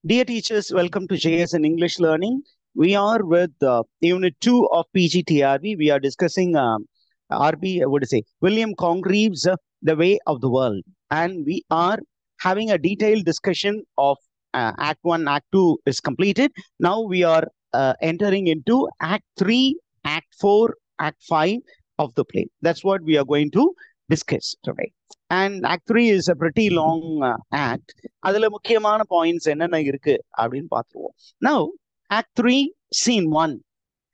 Dear teachers, welcome to JS and English Learning. We are with Unit 2 of PGTRB. We are discussing William Congreve's The Way of the World. And we are having a detailed discussion of Act 1, Act 2 is completed. Now we are entering into Act 3, Act 4, Act 5 of the play. That's what we are going to discuss today. And Act 3 is a pretty long act. அதுல முக்கியமான points என்னென்ன இருக்கு அப்படின்னு பார்த்துருவோம். Now, Act 3, Scene 1.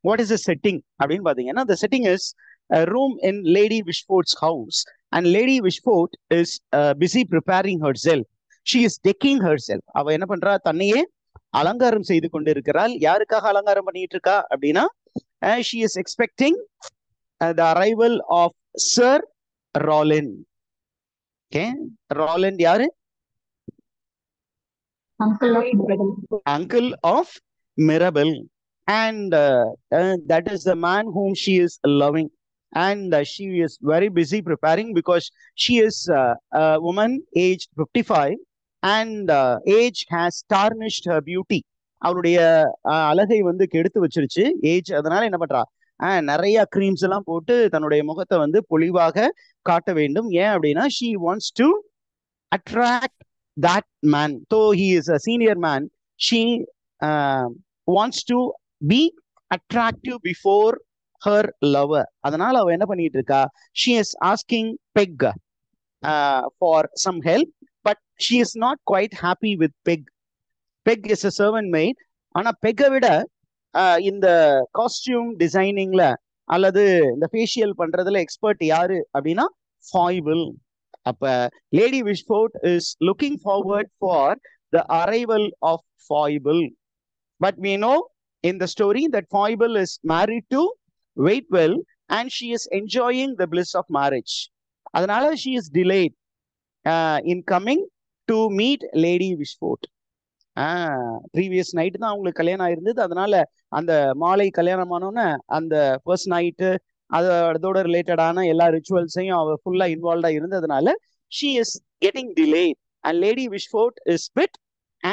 What is the setting அப்படின்னு பார்த்தீங்கன்னா, the setting is a room in Lady Wishfort's house. And Lady Wishfort is busy preparing herself. She is decking herself. அவ என்ன பண்றா, தன்னையே அலங்காரம் செய்து கொண்டு இருக்கிறாள். யாருக்காக அலங்காரம் பண்ணிட்டு இருக்கா அப்படின்னா, she is expecting the arrival of Sir Roland. Okay, Roland யாரு? Uncle of Mirabel. And that is the man whom she is loving. And she is very busy preparing because she is a woman aged 55 and age has tarnished her beauty. அவருடைய அழகை வந்து கெடுத்து வச்சிருச்சு age. அதனால என்ன பண்றா, நிறைய creams எல்லாம் போட்டு தன்னுடைய முகத்தை வந்து பொலிவாக காட்ட வேண்டும். ஏன் அப்படின்னா, she wants to attract that man. Though he is a senior man, she wants to be attractive before her lover. அதனால அவ என்ன பண்ணிட்டு இருக்கா, she is asking Peg for some help, but she is not quite happy with Peg. Peg is a servant maid. ஆனா பெக்கை விட இந்த costume டிசைனிங்ல அல்லது இந்த ஃபேஷியல் பண்றதுல எக்ஸ்பர்ட் யாரு அப்படின்னா ஃபாய்பிள். அப்ப lady Wishfort is looking forward for the arrival of Foible. But we know in the story that Foible is married to Waitwell and she is enjoying the bliss of marriage. அதனால she is delayed in coming to meet Lady Wishfort. Previous night தான் அவங்களுக்கு கல்யாணம் ஆயிருந்தது. அதனால அந்த மாலை கல்யாணமானோன்னு அந்த first night அதோட ரிலேட்டடான எல்லா ரிச்சுவல்ஸையும் அவ ஃபுல்லா இன்வால்வ்டா இருந்ததுனால she is getting delayed and Lady Wishfort is bit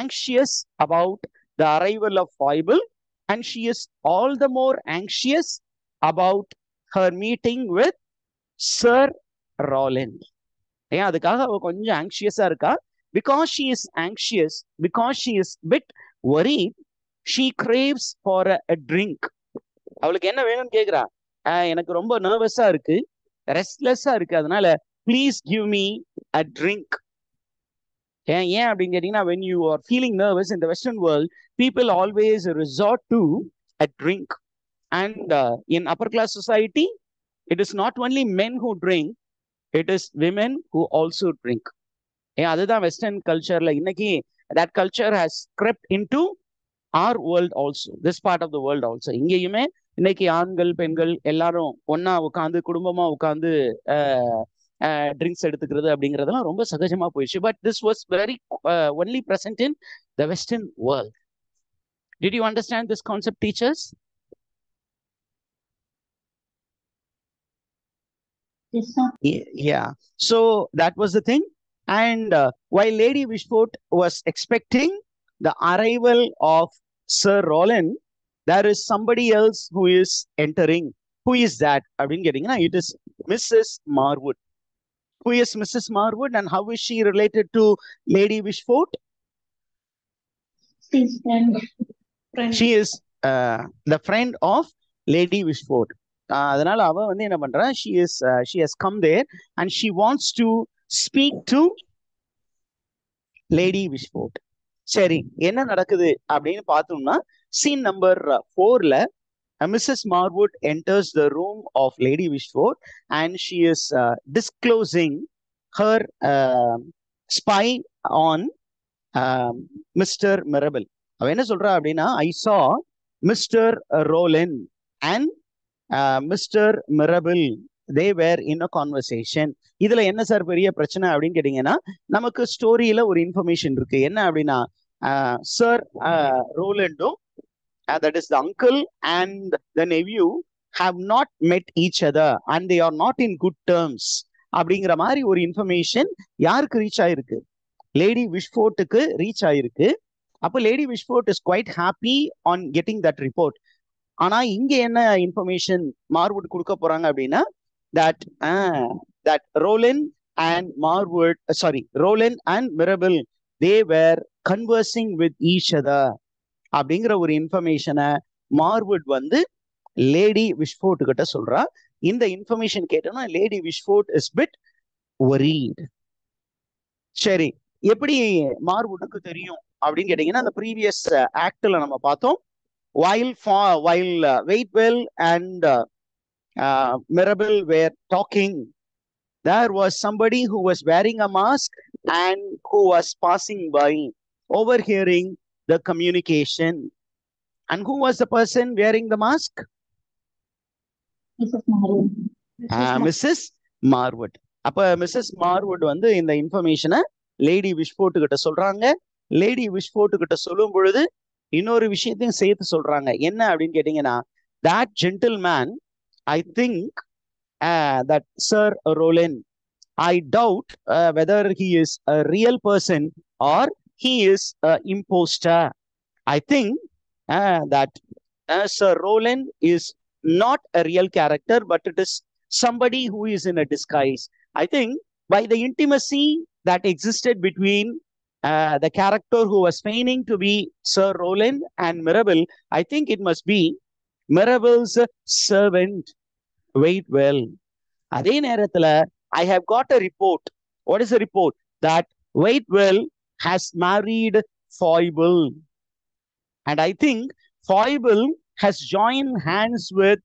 anxious about the arrival of Foible and she is all the more anxious about her meeting with Sir Roland. ஏன் அதுக்காக அவ கொஞ்சம் ஆங்ஷியஸா இருக்கா. Because she is anxious, because she is bit worried, she craves for a drink. அவளுக்கு என்ன வேணும்னு கேக்குறா, எனக்கு ரொம்ப நர்வஸா இருக்கு, ரெஸ்ட்லெஸ்ஸா இருக்கு, அதனால please give me a drink. ஏன் அப்படின்னு கேட்டீங்கன்னா, when you are feeling nervous in the Western world, people always resort to a drink. And in upper class society, it is not only men who drink, it is women who also drink. அதுதான் western கல்ச்சர்ல இன்னைக்கு that culture has crept into our world also, this part of the world also. இங்கேயுமே இன்னைக்கு ஆண்கள் பெண்கள் எல்லாரும் ஒன்னா உட்காந்து குடும்பமா உட்காந்து ட்ரிங்க்ஸ் எடுத்துக்கிறது அப்படிங்கிறதுலாம் ரொம்ப சகஜமா போயிடுச்சு. But this was very only present in the Western world. Did you understand this concept, teachers? Yes, sir. Yeah, so that was the thing. And while Lady Wishfort was expecting the arrival of Sir Roland, there is somebody else who is entering. Who is that? It is Mrs. Marwood. Who is Mrs. Marwood and how is she related to Lady Wishfort? She's friend. She is the friend of Lady Wishfort. அதனால அவ வந்து என்ன பண்றா, she has come there and she wants to speak to Lady Wishfort. சரி, என்ன நடக்குது அப்படின்னு பார்த்தோம்னா, scene number 4ல Mrs. Marwood enters the room of Lady Wishfort and she is disclosing her spy on Mr. Mirabel. அவ என்ன சொல்றா அப்படின்னா, I saw Mr. Roland and Mr. Mirabel, they were in a conversation. இதுல என்ன sir பெரிய பிரச்சனை அப்படின்னு கேட்டீங்கன்னா, நமக்கு ஸ்டோரியில ஒரு இன்ஃபர்மேஷன் இருக்கு. என்ன அப்படின்னா, sir ரோலண்டும் that is the uncle and the nephew have not met each other and they are not in good terms அப்படிங்கிற மாதிரி ஒரு இன்ஃபர்மேஷன் யாருக்கு ரீச் ஆயிருக்கு, லேடி விஷ்ஃபோர்ட்டுக்கு ரீச் ஆயிருக்கு. அப்போ lady Wishfort is quite happy on getting that report. ஆனா இங்க என்ன இன்ஃபர்மேஷன் மார்வுட் கொடுக்க போறாங்க அப்படின்னா that that Roland and Marwood, Roland and Mirabel, they were conversing with each other அப்படிங்கிற ஒரு இன்ஃபர்மேஷனை மார்வுட் வந்து லேடி விஷ்ஃபோர்ட் கிட்ட சொல்றா. இந்த இன்ஃபர்மேஷன் கேட்டோம்னா lady Wishfort is bit worried. சரி, எப்படி மார்வுட்டுக்கு தெரியும் அப்படின்னு கேட்டீங்கன்னா அந்த ப்ரீவியஸ் ஆக்ட்ல நம்ம பார்த்தோம். while Waitwell and Mirabel were talking, there was somebody who was wearing a mask and who was passing by, overhearing the communication. And who was the person wearing the mask? Mrs. Marwood. Mrs. Marwood. அப்ப Mrs Marwood வந்து இந்த இன்ஃபர்மேஷனை lady Wishfort கிட்ட சொல்றாங்க. Lady Wishfort கிட்ட சொல்லும் பொழுது இன்னொரு விஷயத்தையும் சேர்த்து சொல்றாங்க. என்ன அப்படின்னு கேட்டீங்கன்னா, that gentleman, I think that Sir Roland, I doubt whether he is a real person or he is an imposter. I think that Sir Roland is not a real character, but it is somebody who is in a disguise. I think by the intimacy that existed between the character who was feigning to be Sir Roland and Mirabel, I think it must be Mirabel's servant, Waitwell. அதே நேரத்துல I have got a report. What is the report? That Waitwell has married Foible. And I think Foible has joined hands with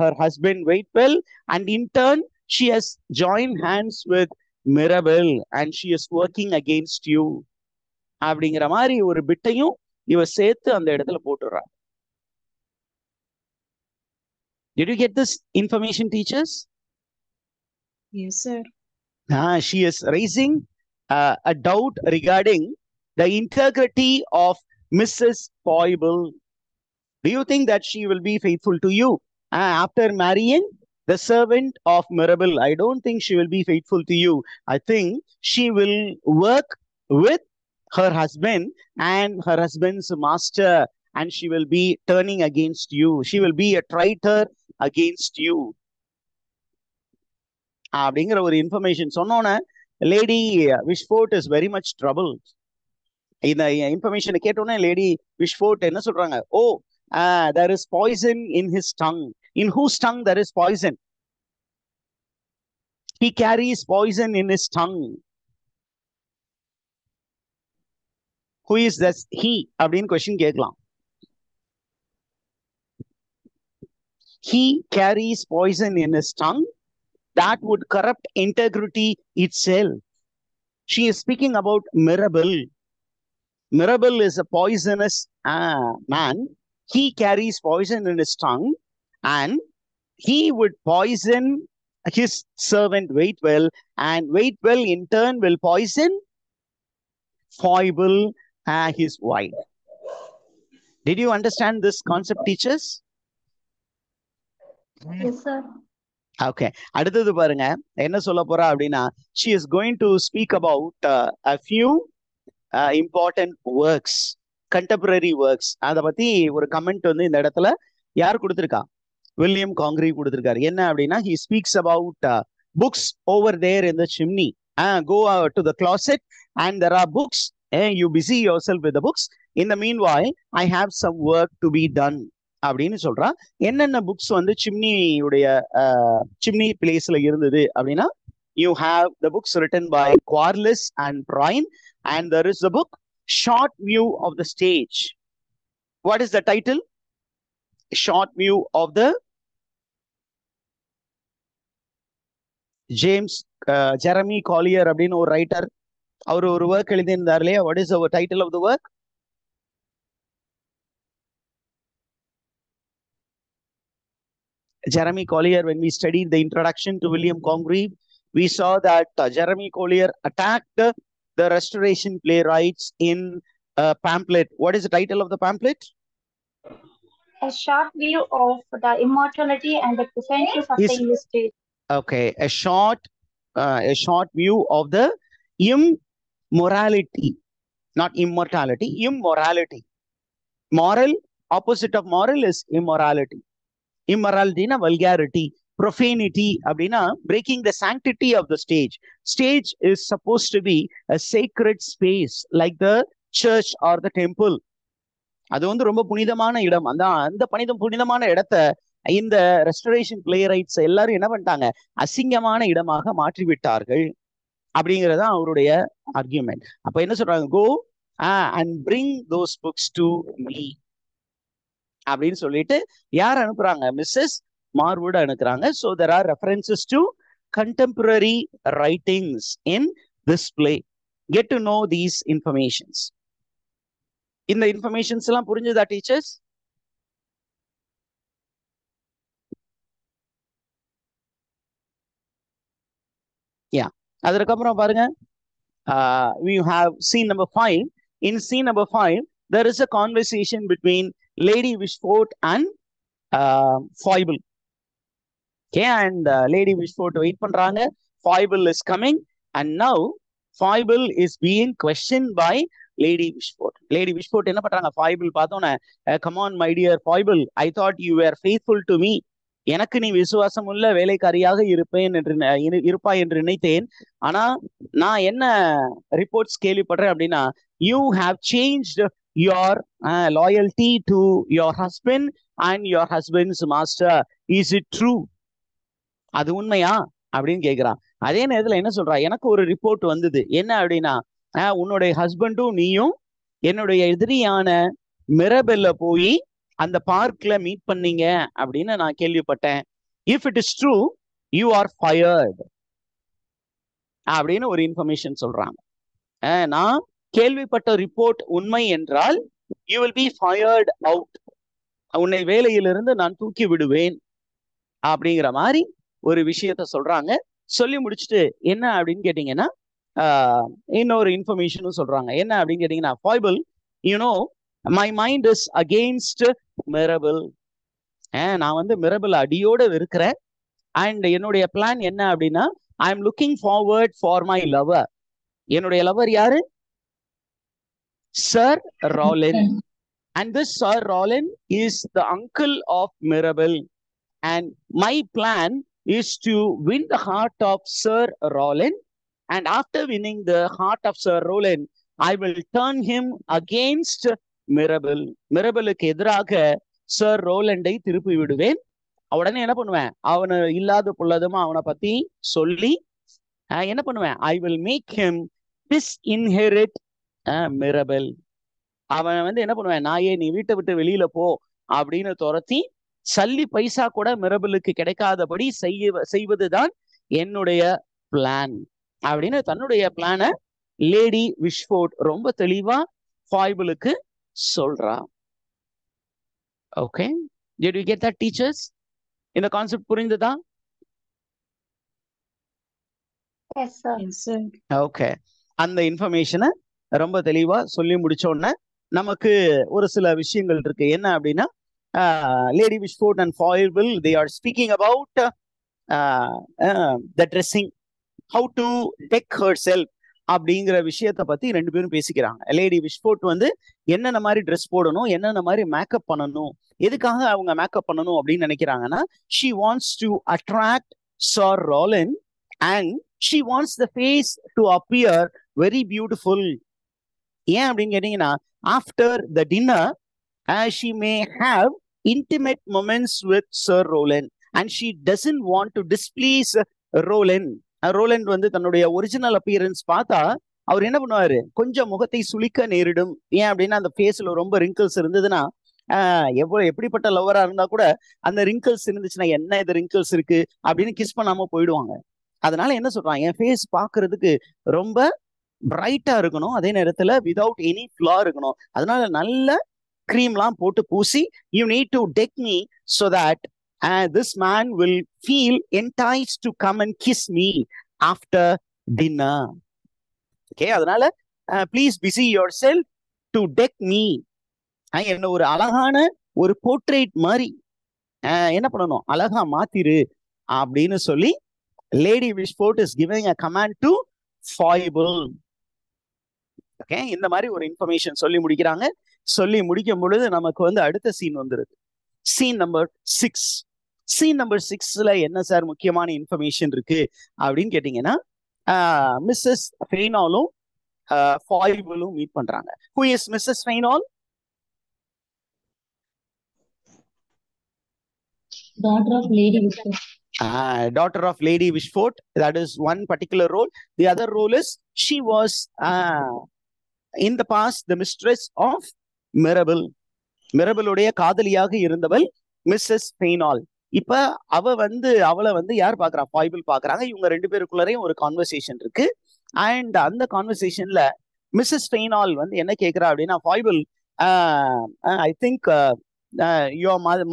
her husband Waitwell, and in turn she has joined hands with Mirabel and she is working against you. அப்படிங்கிற மாதிரி ஒரு பிட்டையும் இவ சேர்த்து அந்த இடத்துல போட்டுறா. Did you get this information, teachers? Yes, sir. She is raising a doubt regarding the integrity of Mrs. Foible. Do you think that she will be faithful to you after marrying the servant of Mirabel? I don't think she will be faithful to you. I think she will work with her husband and her husband's master, and she will be turning against you. She will be a traitor against you. அப்படிங்கிற ஒரு information சொன்னோன்னே lady Wishfort is very much trouble. இந்த இன்ஃபர்மேஷனை கேட்டோன்னே lady Wishfort என்ன சொல்றாங்க? Oh, there is poison in his tongue. In whose tongue there is poison? He carries poison in his tongue. Who is this he? அப்படின்னு question கேட்கலாம். He carries poison in his tongue that would corrupt integrity itself. She is speaking about Mirabel. Mirabel is a poisonous man. He carries poison in his tongue, and he would poison his servant Waitwell, and Waitwell in turn will poison Foible, his wife. Did you understand this concept, teachers? Yes, sir. Okay. அடுத்தது பாருங்க என்ன சொல்ல போறா அப்படின்னா, she is going to speak about a few important works, contemporary works. அதை பத்தி ஒரு comment வந்து இந்த இடத்துல யார் கொடுத்திருக்கா? வில்லியம் காங்கிரி கொடுத்திருக்காரு. என்ன அப்படின்னா, he speaks about books over there in the chimney. Go to the closet and there are books. You busy yourself with the books. In the meanwhile, I have some work to be done. அப்படின்னு சொல்றா. என்னென்ன books வந்து chimney பிளேஸ்ல இருந்தது அப்படின்னா, you have the books written by Quarles and Prine, and there is the book Short View of the Stage. What is the title? Short View of the James Jeremy Collier அப்படின்னு ஒரு writer, அவர் ஒரு work எழுதியிருந்தார் இல்லையா? What is the title of the work? Jeremy Collier, when we studied the introduction to William Congreve, we saw that Jeremy Collier attacked the Restoration playwrights in a pamphlet. What is the title of the pamphlet? A short view of the immortality and the pretensions of the English stage. Okay, a short view of the immorality not immortality, immorality. Moral, opposite of moral is immorality. Immorality na vulgarity, profanity அப்படின்னா breaking the sanctity of the stage. Stage is supposed to be a sacred space like the church or the temple. அது வந்து ரொம்ப புனிதமான இடம். அந்த புனிதமான இடத்த இந்த ரெஸ்டரேஷன் பிளே ரைட்ஸ் எல்லாரும் என்ன பண்ணிட்டாங்க, அசிங்கமான இடமாக மாற்றி விட்டார்கள் அப்படிங்கிறதா அவருடைய ஆர்கியூமெண்ட். அப்ப என்ன சொல்றாங்க, go and bring those books to me அப்படின்னு சொல்லிட்டு யார் அனுப்புறாங்க, மிஸ்ஸஸ் மார்வுட் அனுப்புறாங்க. So there are references to contemporary writings in this play. Get to know these informations. இந்த இன்ஃபர்மேஷன்ஸ் எல்லாம் புரிஞ்சுதா டீச்சர்ஸ்? யா, அதுக்கப்புறம் பாருங்க, we have scene number 5. In scene number 5 there is a conversation between Lady Wishfort and Foible. Okay, and Lady Wishfort wait பண்றாங்க. Foible is coming and now Foible is being questioned by Lady Wishfort. Lady Wishfort என்ன பண்றாங்க, Foible பார்த்தோன்னே, come on my dear Foible, I thought you were faithful to me. எனக்கு நீ விசுவாசம் உள்ள வேலைக்காரியாக இருப்பாய் என்று நினைத்தேன். ஆனா நான் என்ன ரிப்போர்ட்ஸ் கேள்விப்படுறேன் அப்படின்னா, you have changed your loyalty to your husband and your husband's master. Is it true? அது உண்மையா அப்படின்னு கேட்கிறான். அதே நேரத்துல என்ன சொல்றா, எனக்கு ஒரு ரிப்போர்ட் வந்தது. என்ன அப்படின்னா, உன்னுடைய ஹஸ்பண்டும் நீயும் என்னுடைய எதிரியான மிரபெல்ல போய் அந்த பார்க்ல மீட் பண்ணீங்க அப்படின்னு நான் கேள்விப்பட்டேன். If it is true you are fired அப்படின்னு ஒரு இன்ஃபர்மேஷன் சொல்றாங்க. நான் கேள்விப்பட்ட ரிப்போர்ட் உண்மை என்றால் you will be fired out, உன்னை வேலையிலிருந்து நான் தூக்கி விடுவேன் அப்படிங்கிற மாதிரி ஒரு விஷயத்த சொல்றாங்க. சொல்லி முடிச்சுட்டு என்ன அப்படின்னு கேட்டீங்கன்னா, இன்னொரு இன்ஃபர்மேஷனும் சொல்றாங்க. என்ன அப்படின்னு கேட்டீங்கன்னா, Foible, you know, my mind is against Mirabel. நான் வந்து மிரபல் அடியோட இருக்கிறேன். அண்ட் என்னுடைய பிளான் என்ன அப்படின்னா, I am looking forward for my lover. என்னுடைய லவர் யாரு? Sir Rowland. And this sir Rowland is the uncle of Mirabel. And my plan is to win the heart of Sir Roland, and after winning the heart of Sir Roland I will turn him against Mirabel. மிரபலுக்கு எதிராக sir ரோலண்டை திருப்பி விடுவேன். உடனே என்ன பண்ணுவேன், அவனை இல்லாத புள்ளதுமா அவனை பத்தி சொல்லி என்ன பண்ணுவேன், I will make him disinherit Mirabel. அவனை வந்து என்ன பண்ணுவேன், நாயே நீ வீட்டை விட்டு வெளியில போ அப்படின்னு துரத்தி சல்லி பைசா கூட மிரபலுக்கு கிடைக்காதபடி செய்வதுதான் என்னுடைய பிளான் அப்படின்னு தன்னுடைய பிளான லேடி விஷ்ஃபோர்ட் ரொம்ப தெளிவா ஃபாய்பிளுக்கு சொல்றா. Okay, did you get that teachers? இந்த கான்செப்ட் புரிந்ததா? Yes sir. Yes sir. Okay, அந்த இன்ஃபர்மேஷனை ரொம்ப தெளிவா சொல்லி முடிச்சோடனே நமக்கு ஒரு சில விஷயங்கள் இருக்கு. என்ன அப்படின்னா, Lady Wishfort and Foible, they are speaking about the dressing, how to deck herself அப்படிங்கிற விஷயத்தை பத்தி ரெண்டு பேரும் பேசிக்கிறாங்க. லேடி விஷ்ஃபோர்ட் வந்து என்னென்ன மாதிரி ட்ரெஸ் போடணும், என்னென்ன மாதிரி மேக்கப் பண்ணணும், எதுக்காக அவங்க மேக்கப் பண்ணணும் அப்படின்னு நினைக்கிறாங்கன்னா, she wants to attract Sir Roland and she wants the face to appear very beautiful. ஏன் அப்படின்னு கேட்டீங்கன்னா, after the dinner she may have intimate moments with Sir Roland and she doesn't want to displease Roland. Roland வந்து தன்னுடைய original appearance பார்த்தா அவர் என்ன பண்ணுவாரு, கொஞ்சம் முகத்தை சுளிக்க நேரிடும். ஏன் அப்படின்னா, அந்த ஃபேஸ்ல ரொம்ப ரிங்கிள்ஸ் இருந்ததுன்னா, எப்படிப்பட்ட லவரா இருந்தா கூட அந்த ரிங்கிள்ஸ் இருந்துச்சுன்னா, என்ன இது ரிங்கிள்ஸ் இருக்கு அப்படின்னு கிஸ் பண்ணாம போயிடுவாங்க. அதனால என்ன சொல்றாங்க, என் ஃபேஸ் பாக்குறதுக்கு ரொம்ப பிரைட்டா இருக்கணும், அதே நேரத்துல விதவுட் எனி ஃபிளா இருக்கணும். அதனால நல்ல கிரீம்லாம் போட்டு பூசி, you need to deck me so that this man will feel enticed to come and kiss me after dinner. Okay, அதனால please busy yourself to deck me. என்ன ஒரு அழகான ஒரு போர்ட்ரேட் மாதிரி என்ன பண்ணணும், அழகா மாத்திரு அப்படின்னு சொல்லி Lady Wishfort is giving a command to Foible. Okay, இந்த மாதிரி ஒரு இன்ஃபர்மேஷன் சொல்லி முடிக்கிறாங்க. சொல்லி முடிக்கும் பொழுது நமக்கு வந்து அடுத்த சீன் வந்துருது. Scene number 6. சீன் நம்பர் 6ல என்ன சார் முக்கியமான இன்ஃபர்மேஷன் இருக்கு அப்படின்னு கேட்டீங்கன்னா, மிஸ்ஸஸ் ஃபெய்னாலும் ஃபாய்பலும் மீட் பண்றாங்க. Who is Mrs Fainall? Daughter of Lady Wishfort. Daughter of Lady Wishfort. That is one particular role. The other role is she was in the past the mistress of Mirabel. மிரபலுடைய காதலியாக இருந்தவள் Mrs ஃபெய்னால். இப்ப அவளை வந்து யார் பாக்குறா? ஃபாய்பிள் பாக்குறாங்க. இவங்க ரெண்டு பேருக்குள்ளரையும் ஒரு கான்வர்சேஷன் இருக்கு. அண்ட் அந்த கான்வர்சேஷன்ல மிஸ்ஸஸ் ஃபெய்னால் வந்து என்ன கேட்கிறா அப்படின்னா, Foible, I think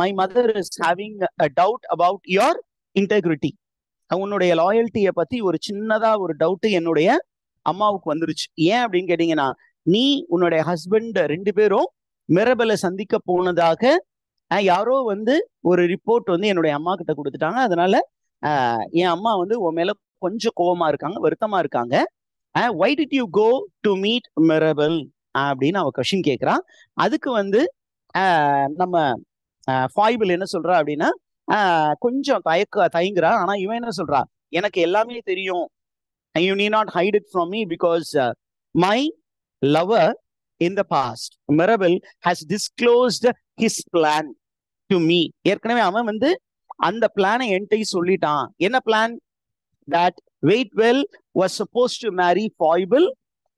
my mother is having a doubt about your integrity. உன்னுடைய லாயல்ட்டியை பத்தி ஒரு சின்னதா ஒரு டவுட் என்னுடைய அம்மாவுக்கு வந்துருச்சு. ஏன் அப்படின்னு கேட்டீங்கன்னா, நீ உன்னுடைய ஹஸ்பண்ட் ரெண்டு பேரும் மிரபலை சந்திக்க போனதாக யாரோ வந்து ஒரு ரிப்போர்ட் வந்து என்னுடைய அம்மா கிட்ட கொடுத்துட்டாங்க. அதனால என் அம்மா வந்து உன் மேல கொஞ்சம் கோவமா இருக்காங்க, வருத்தமா இருக்காங்க. why did you go to meet Mirabel அப்படின்னு அவ கொஸ்டின் கேட்கிறான். அதுக்கு வந்து நம்ம ஃபாய்பிள் என்ன சொல்றா அப்படின்னா, கொஞ்சம் தயங்குறா. ஆனா இவன் என்ன சொல்றா, எனக்கு எல்லாமே தெரியும், you need not hide it from me because my lover in the past, Mirabel, has disclosed his plan to me. ஏற்கனவே அவன் வந்து அந்த பிளானை என்கிட்ட சொல்லிட்டான். என்ன plan? that Waitwell was supposed to marry Foible.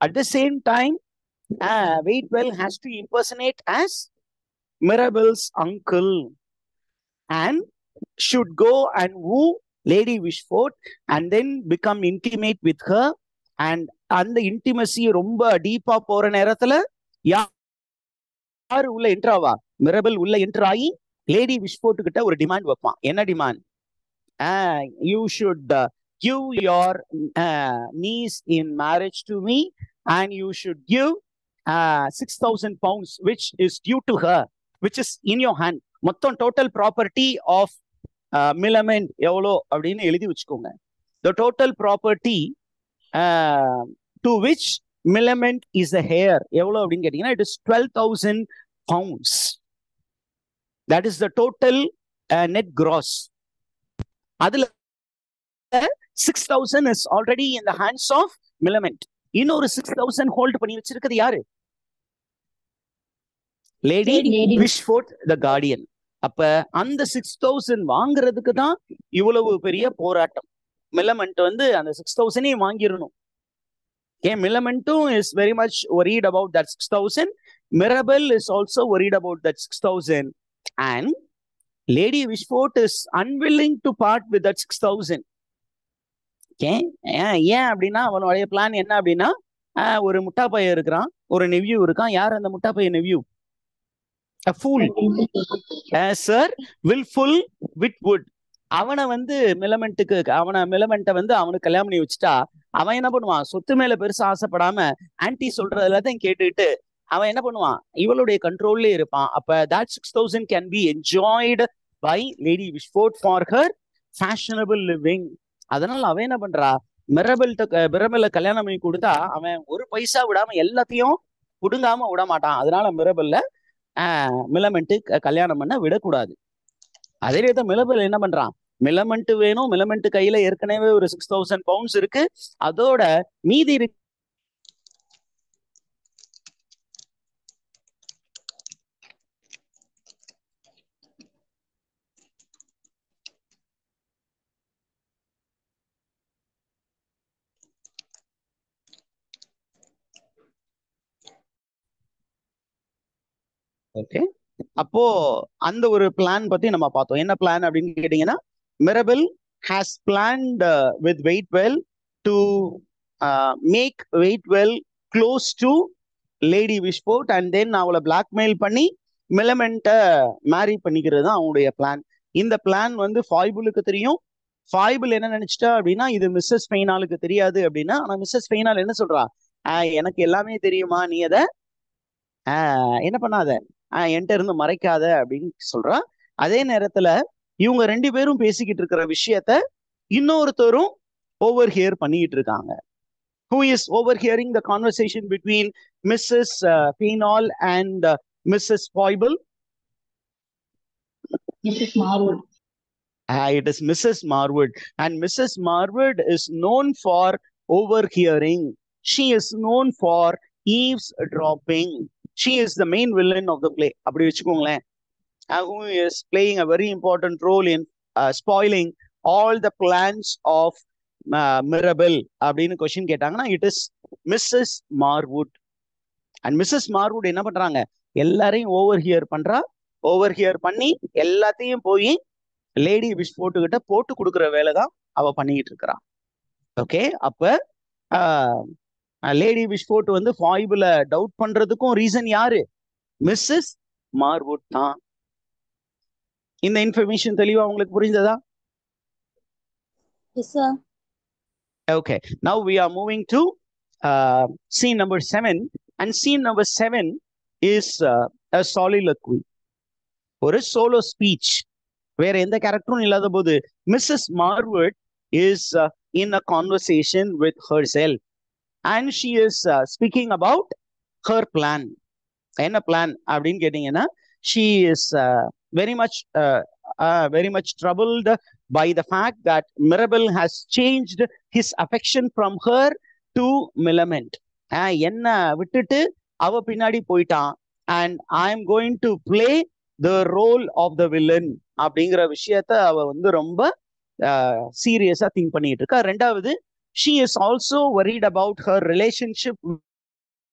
At the same time, Waitwell has to impersonate as Mirabel's uncle and should go and woo Lady Wishfort and then become intimate with her. And அந்த intimacy ரொம்ப டீப்பா போற நேரத்துல யாரு உள்ள enter ஆவா? மிரபல் உள்ள enter ஆகி lady விஷ்போர்ட் கிட்ட ஒரு டிமாண்ட் வைப்பான். என்ன demand? You should give your niece in marriage to me and you should give 6,000 pounds which is due to her, which is in your hand. மொத்தம் டோட்டல் ப்ராப்பர்ட்டி ஆஃப் மிலமெண்ட் எவ்வளோ அப்படின்னு எழுதி வச்சுக்கோங்க. the total property to which Milament is the heir எவ்வளோ அப்படின்னு கேட்டீங்கன்னா, it is 12,000 pounds. that is the total net gross. அதுல 6,000 is already in the hands of Milament. இன்னொரு 6,000 ஹோல்ட் பண்ணி வச்சிருக்கிறது யாரு? லேடி விஷ்ஃபோர்ட் த கார்டியன். அப்ப அந்த 6,000 வாங்குறதுக்கு தான் இவ்வளவு பெரிய போராட்டம். மிலமெண்ட் வந்து அந்த 6,000 வாங்கிடணும். Milamentum is very much worried about that 6,000. Mirabel is also worried about that 6,000. And Lady Wishfort is unwilling to part with that 6,000. ஏன் அப்படின்னா, அவனுடைய பிளான் என்ன அப்படின்னா, ஒரு முட்டா பையன் இருக்கிறான், ஒரு நெவ்யூ இருக்கான். யார் அந்த முட்டா பையன் nephew? A fool. Sir Wilful Whitwood. அவனை வந்து மிலமெண்ட்டை வந்து அவனுக்கு கல்யாணம் பண்ணி வச்சுட்டா அவன் என்ன பண்ணுவான்? சொத்து மேல பெருசா ஆசைப்படாம ஆன்டி சொல்றது எல்லாத்தையும் கேட்டுக்கிட்டு அவன் என்ன பண்ணுவான்? இவளுடைய கண்ட்ரோல்லே இருப்பான். அப்ப that 6,000 can be enjoyed by Lady Wishfort for her fashionable living. அதனால அவன் என்ன பண்றா? மிரபெல்ல கல்யாணம் பண்ணி கொடுத்தா அவன் ஒரு பைசா விடாம எல்லாத்தையும் புடுங்காம விட மாட்டான். அதனால மிரபெல்ல மிலமெண்ட் கல்யாணம் பண்ண விடக்கூடாது. அதே நேரத்தில் மிலபெல் என்ன பண்றான்? மிலமெண்ட் வேணும். மிலமெண்ட் கையில ஏற்கனவே ஒரு 6,000 பவுண்ட்ஸ் இருக்கு. அதோட மீதி இருக்கு ஓகே. அப்போ அந்த ஒரு பிளான் பத்தி நம்ம பார்த்தோம். என்ன பிளான் அப்படின்னு கேட்டீங்கன்னா, Mirabel has planned with Waitwell to make Waitwell close to lady Wishfort and then அவளை பிளாக்மெயில் பண்ணி மிலமெண்ட்டை மேரி பண்ணிக்கிறது தான் அவங்களுடைய பிளான். இந்த பிளான் வந்து ஃபாய்புலுக்கு தெரியும். ஃபாய்புல் என்ன நினைச்சிட்டா அப்படின்னா, இது மிஸ்ஸஸ் ஃபெய்னாலுக்கு தெரியாது அப்படின்னா. ஆனா மிஸ்ஸஸ் ஃபெய்னால் என்ன சொல்றா? எனக்கு எல்லாமே தெரியுமா, நீ அதை என்ன பண்ணாத, என்கிட்ட இருந்து மறைக்காத அப்படின்னு சொல்றா. அதே நேரத்துல இவங்க ரெண்டு பேரும் பேசிக்கிட்டு இருக்கிற விஷயத்த இன்னொருத்தரும் ஓவர் ஹியர் பண்ணிக்கிட்டு இருக்காங்க. who is overhearing the conversation between Mrs. Fainall and Mrs. Foible? Mrs. Marwood. It is Mrs. Marwood. And Mrs. Marwood is known for overhearing. She is known for eavesdropping. She is the main villain of the play. அப்படி வச்சுக்கோங்களேன். Who is playing a very important role in spoiling all the plans of Mirabel. அப்படின்னு question கேட்டாங்கன்னா it is Mrs. Marwood. And Mrs. Marwood என்ன பண்றாங்க, எல்லாரையும் ஓவர்ஹியர் பண்றா. ஓவர்ஹியர் பண்ணி எல்லாத்தையும் போய் லேடி விஷ்போர்ட் கிட்ட போட்டு கொடுக்குற வேலை தான் அவ பண்ணிக்கிட்டு இருக்கிறான். ஓகே, அப்ப லேடி விஷ்போர்ட் வந்து ஃபாய்பிள டவுட் பண்றதுக்கும் ரீசன் யாரு? மிஸ்ஸஸ் மார்வுட் தான். இந்த இன்ஃபர்மேஷன் தெளிவா உங்களுக்கு புரிஞ்சதா? Yes, sir. Okay, now we are moving to scene number 7, and scene number 7 is a soliloquy, ஒரு solo speech. வேற எந்த கேரக்டரும் இல்லாத போது Mrs Marwood is in a conversation with herself, and she is speaking about her plan. என்ன plan அப்படின்னு கேட்டீங்கன்னா, she is very much troubled by the fact that Mirabel has changed his affection from her to Millamant. என்ன விட்டுட்டு அவ பின்னாடி போயிட்டான், and I am going to play the role of the villain அப்படிங்கிற விஷயத்த அவ வந்து ரொம்ப சீரியஸா திங்க் பண்ணிட்டு இருக்கா. ரெண்டாவது, she is also worried about her relationship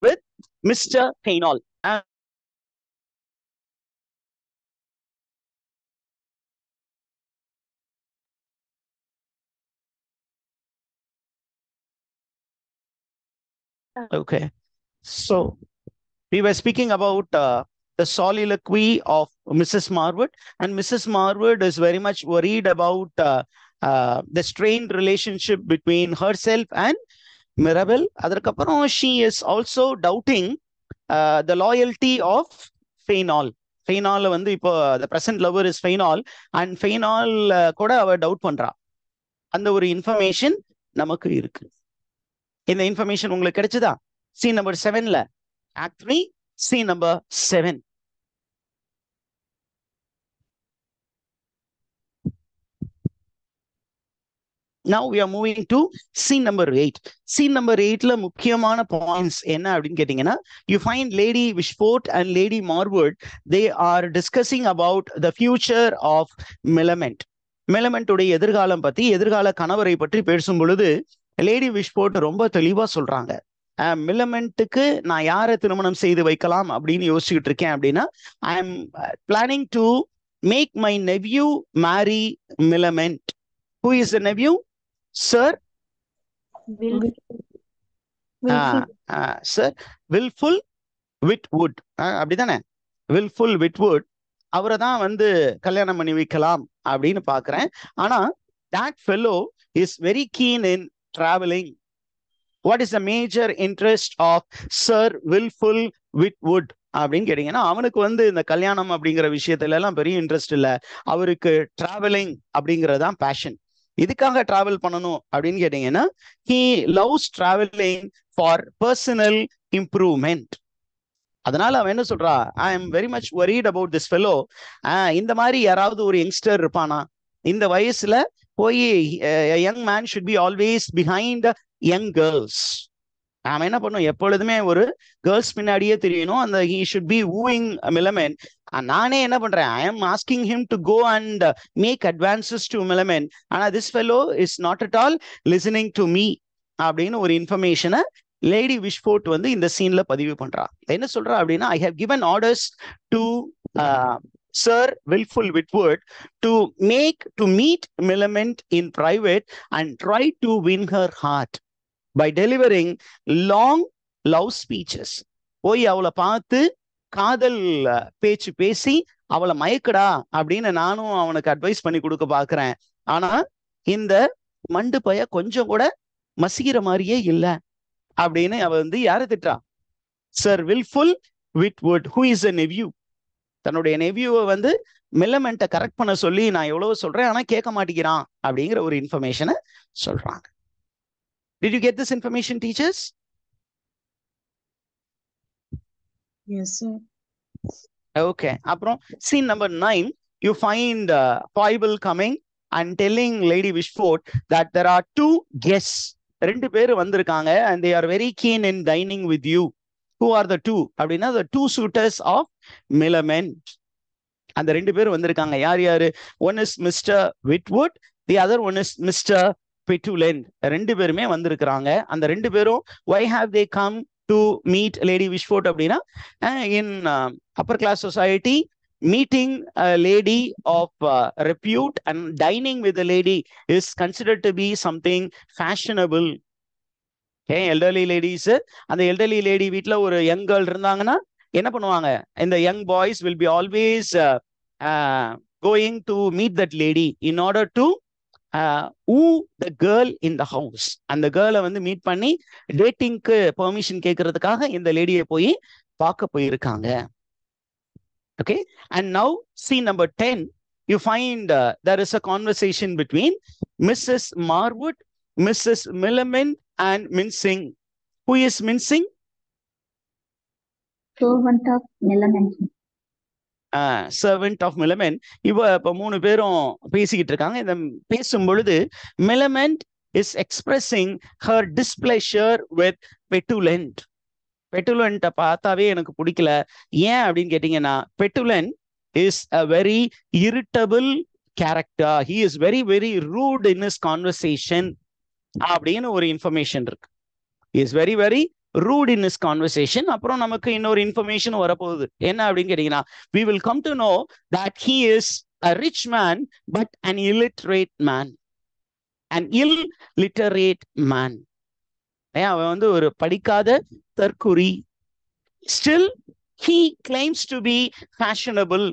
with Mr. Fainall. Okay, so we were speaking about the soliloquy of Mrs. Marwood, and Mrs. Marwood is very much worried about the strained relationship between herself and Mirabel. Adharkapparam, she is also doubting the loyalty of Fainall. Fainall வந்து இப்போ the present lover is Fainall, and Fainall கூட அவ doubt பண்றா. அந்த ஒரு information நமக்கு இருக்கு. இந்த இன்ஃபர்மேஷன் உங்களுக்கு கிடைச்சதா? சீன் நம்பர் 7ல, act 3, scene number 7. Now we are moving to scene number 8. Scene number 8ல முக்கியமான பாயிண்ட்ஸ் என்ன அப்படின்னு கேட்டீங்கன்னா, you find Lady Wishfort and Lady Marwood, they are discussing about the future of Millamant. Millamant உடைய எதிர்காலம் பத்தி, எதிர்கால கணவரை பற்றி பேசும் பொழுது லேடி விஷ்போர்ட் ரொம்ப தெளிவா சொல்றாங்க, மில்லமெண்ட்டுக்கு நான் யாரை திருமணம் செய்து வைக்கலாம் அப்படின்னு யோசிச்சுட்டு இருக்கேன் அப்படின்னா, I am planning to make my nephew marry Millamant. Who is the nephew? Sir sir Wilfull Witwoud, அப்படிதானே? வில்ஃபுல் விட்வுட், அவரை தான் வந்து கல்யாணம் பண்ணி வைக்கலாம் அப்படின்னு பாக்குறேன். ஆனா that fellow is very keen in traveling. What is the major interest of Sir Wilful Whitwood அப்படின்னு கேட்டீங்கன்னா, அவனுக்கு வந்து இந்த கல்யாணம் அப்படிங்கிற விஷயத்துல எல்லாம் பெரிய இன்ட்ரெஸ்ட் இல்ல. அவருக்கு டிராவலிங் அப்படிங்கறதுதான் பேஷன். இதுக்காக டிராவல் பண்ணணும் அப்படின்னு கேட்டீங்கன்னா, he loves traveling for personal improvement. அதனால அவன் என்ன சொல்றா, I am very much worried about this fellow. இந்த மாதிரி யாராவது ஒரு யங்ஸ்டர் இருப்பானா இந்த வயசுல போய், young man should be always behind young girls. அவன் என்ன பண்ணும், எப்பொழுதுமே ஒரு கேர்ள்ஸ் பின்னாடியே தெரியணும். அந்த he should be wooing Millamant. நானே என்ன பண்றேன், I am asking him to go and make advances to Millamant. ஆனா this fellow is not at all listening to me அப்படின்னு ஒரு இன்ஃபர்மேஷனை லேடி விஷ்போர்ட் வந்து இந்த சீன்ல பதிவு பண்றா. என்ன சொல்றா அப்படின்னா, I have given orders to Sir Wilful Whitwood to meet Millamant in private and try to win her heart by delivering long love speeches. போய் அவளை பார்த்து காதல் பேச்சு பேசி அவளை மயக்கடா அப்படின்னு நானும் அவனுக்கு அட்வைஸ் பண்ணி கொடுக்க பாக்குறேன். ஆனா இந்த மண்டு பைய கொஞ்சம் கூட மசிக்கிற மாதிரியே இல்ல அப்படின்னு அவ வந்து யாரை திட்டா? Sir Wilfull Witwoud, who is a nephew. தன்னுடைய நெவ்யூவை வந்து மில்லமெண்ட்டை கரெக்ட் பண்ண சொல்லி நான் எவ்வளவு சொல்றேன், ஆனா கேட்க மாட்டேங்கிறான் அப்படிங்கிற ஒரு இன்ஃபர்மேஷனை சொல்றாங்க. Did you get this information, teachers? Yes, sir. Okay. Scene number 9, you find Foible coming and telling Lady Wishfort that there are 2 guests. 2 பேர் வந்திருக்காங்க and they are very keen in dining with you. Who are the 2? அப்படின்னா the 2 suitors of Millamant. அந்த 2 பேர் வந்திருக்காங்க. யார் யாரு? One is Mr. Whitwood, the other one is Mr. Petulant. 2 பேருமே வந்திருக்கிறாங்க. அந்த 2 பேரும் why have they come to meet Lady Wishfort அப்படின்னா in upper class society, meeting a lady of repute and dining with a lady is considered to be something fashionable. Okay, elderly ladies, அந்த elderly lady வீட்ல ஒரு young girl இருந்தாங்கன்னா என்ன பண்ணுவாங்க? இந்த young boys will be always going to meet that lady in order to woo the girl in the house. அந்த கேர்ளை வந்து meet பண்ணி டேட்டிங்க்கு பெர்மிஷன் கேட்கறதுக்காக இந்த லேடியை போய் பார்க்க போயிருக்காங்க. Okay, and now scene number 10, you find there is a conversation between Mrs. Marwood, Mrs. Millamant and Mincing. Who is Mincing? Servant of Millamant. Servant of Millamant. இவ இப்ப 3 பேரும் பேசிக்கிட்டு இருக்காங்க. இந்த பேசும் பொழுது Millamant is expressing her displeasure with Petulant. பெட்டுலண்ட்டை பார்த்தாவே எனக்கு பிடிக்கல. ஏன் அப்படின்னு கேட்டீங்கன்னா, Petulant is a very irritable character. He is very very rude in his conversation அப்படின்னு ஒரு இன்ஃபர்மேஷன் இருக்கு. Is very very rude in his conversation. அப்புறம் நமக்கு இன்னொரு இன்ஃபர்மேஷன் வரப்போகுது. என்ன அப்படின்னு கேட்டீங்கன்னா, we will come to know that he is a rich man but an illiterate man. An illiterate man. அவன் வந்து ஒரு படிக்காத தற்குறி. Still he claims to be fashionable.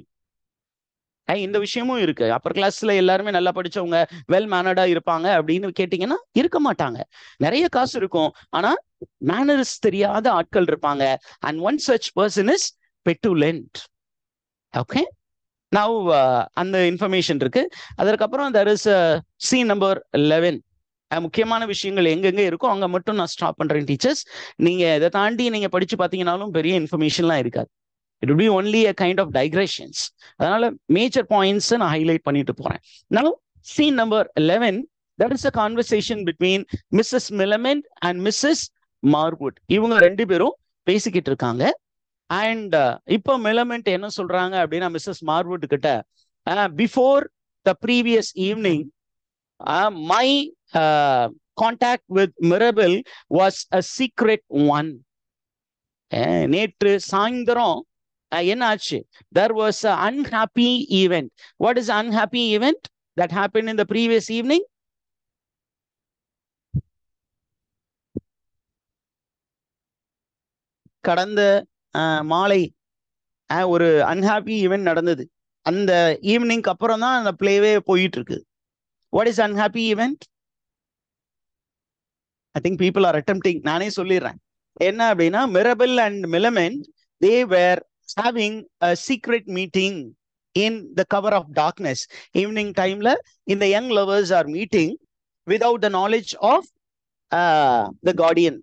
இந்த விஷயமும் இருக்கு. அப்பர் கிளாஸ்ல எல்லாருமே நல்லா படிச்சவங்க வெல் மேனர்டா இருப்பாங்க அப்படின்னு கேட்டீங்கன்னா இருக்க மாட்டாங்க. நிறைய காசு இருக்கும், ஆனா மேனர்ஸ் தெரியாத ஆட்கள் இருப்பாங்க. And one such person is Petulant. Okay, now அந்த இன்ஃபர்மேஷன் இருக்கு. அதற்கப்புறம் there is scene number 11. முக்கியமான விஷயங்கள் எங்கெங்க இருக்கோ அங்க மட்டும் நான் ஸ்டாப் பண்றேன் டீச்சர்ஸ். நீங்க இதை தாண்டி நீங்க படிச்சு பாத்தீங்கன்னாலும் பெரிய இன்ஃபர்மேஷன்லாம் இருக்காது. It will be only a kind of digressions. அதனால மேஜர் பாயிண்ட்ஸ் நான் ஹைலைட் பண்ணிட்டு போறேன். Now scene number 11, that is a conversation between Mrs. Millamant and Mrs. Marwood. இவங்க 2 பேரும் பேசிக்கிட்டு இருக்காங்க. அண்ட் இப்போ Millamant என்ன சொல்றாங்க அப்படின்னா Mrs. Marwood கிட்ட, before the previous evening my contact with Mirabel was a secret one. நேற்று சாயந்தரம் என்ன ஆச்சு? There was an unhappy event. What is unhappy event that happened in the previous evening? கடந்த மாலை ஒரு அன்ஹாப்பி ஈவென்ட் நடந்தது. அந்த ஈவினிங்க்கு அப்புறம் தான் அந்த பிளேவே போயிட்டு இருக்கு. What is unhappy event? I think people are attempting. நானே சொல்லிடுறேன். என்ன அப்படின்னா, Mirabel and Millamant, they were having a secret meeting in the cover of darkness. Evening timeல இந்த young lovers are meeting without the knowledge of the guardian,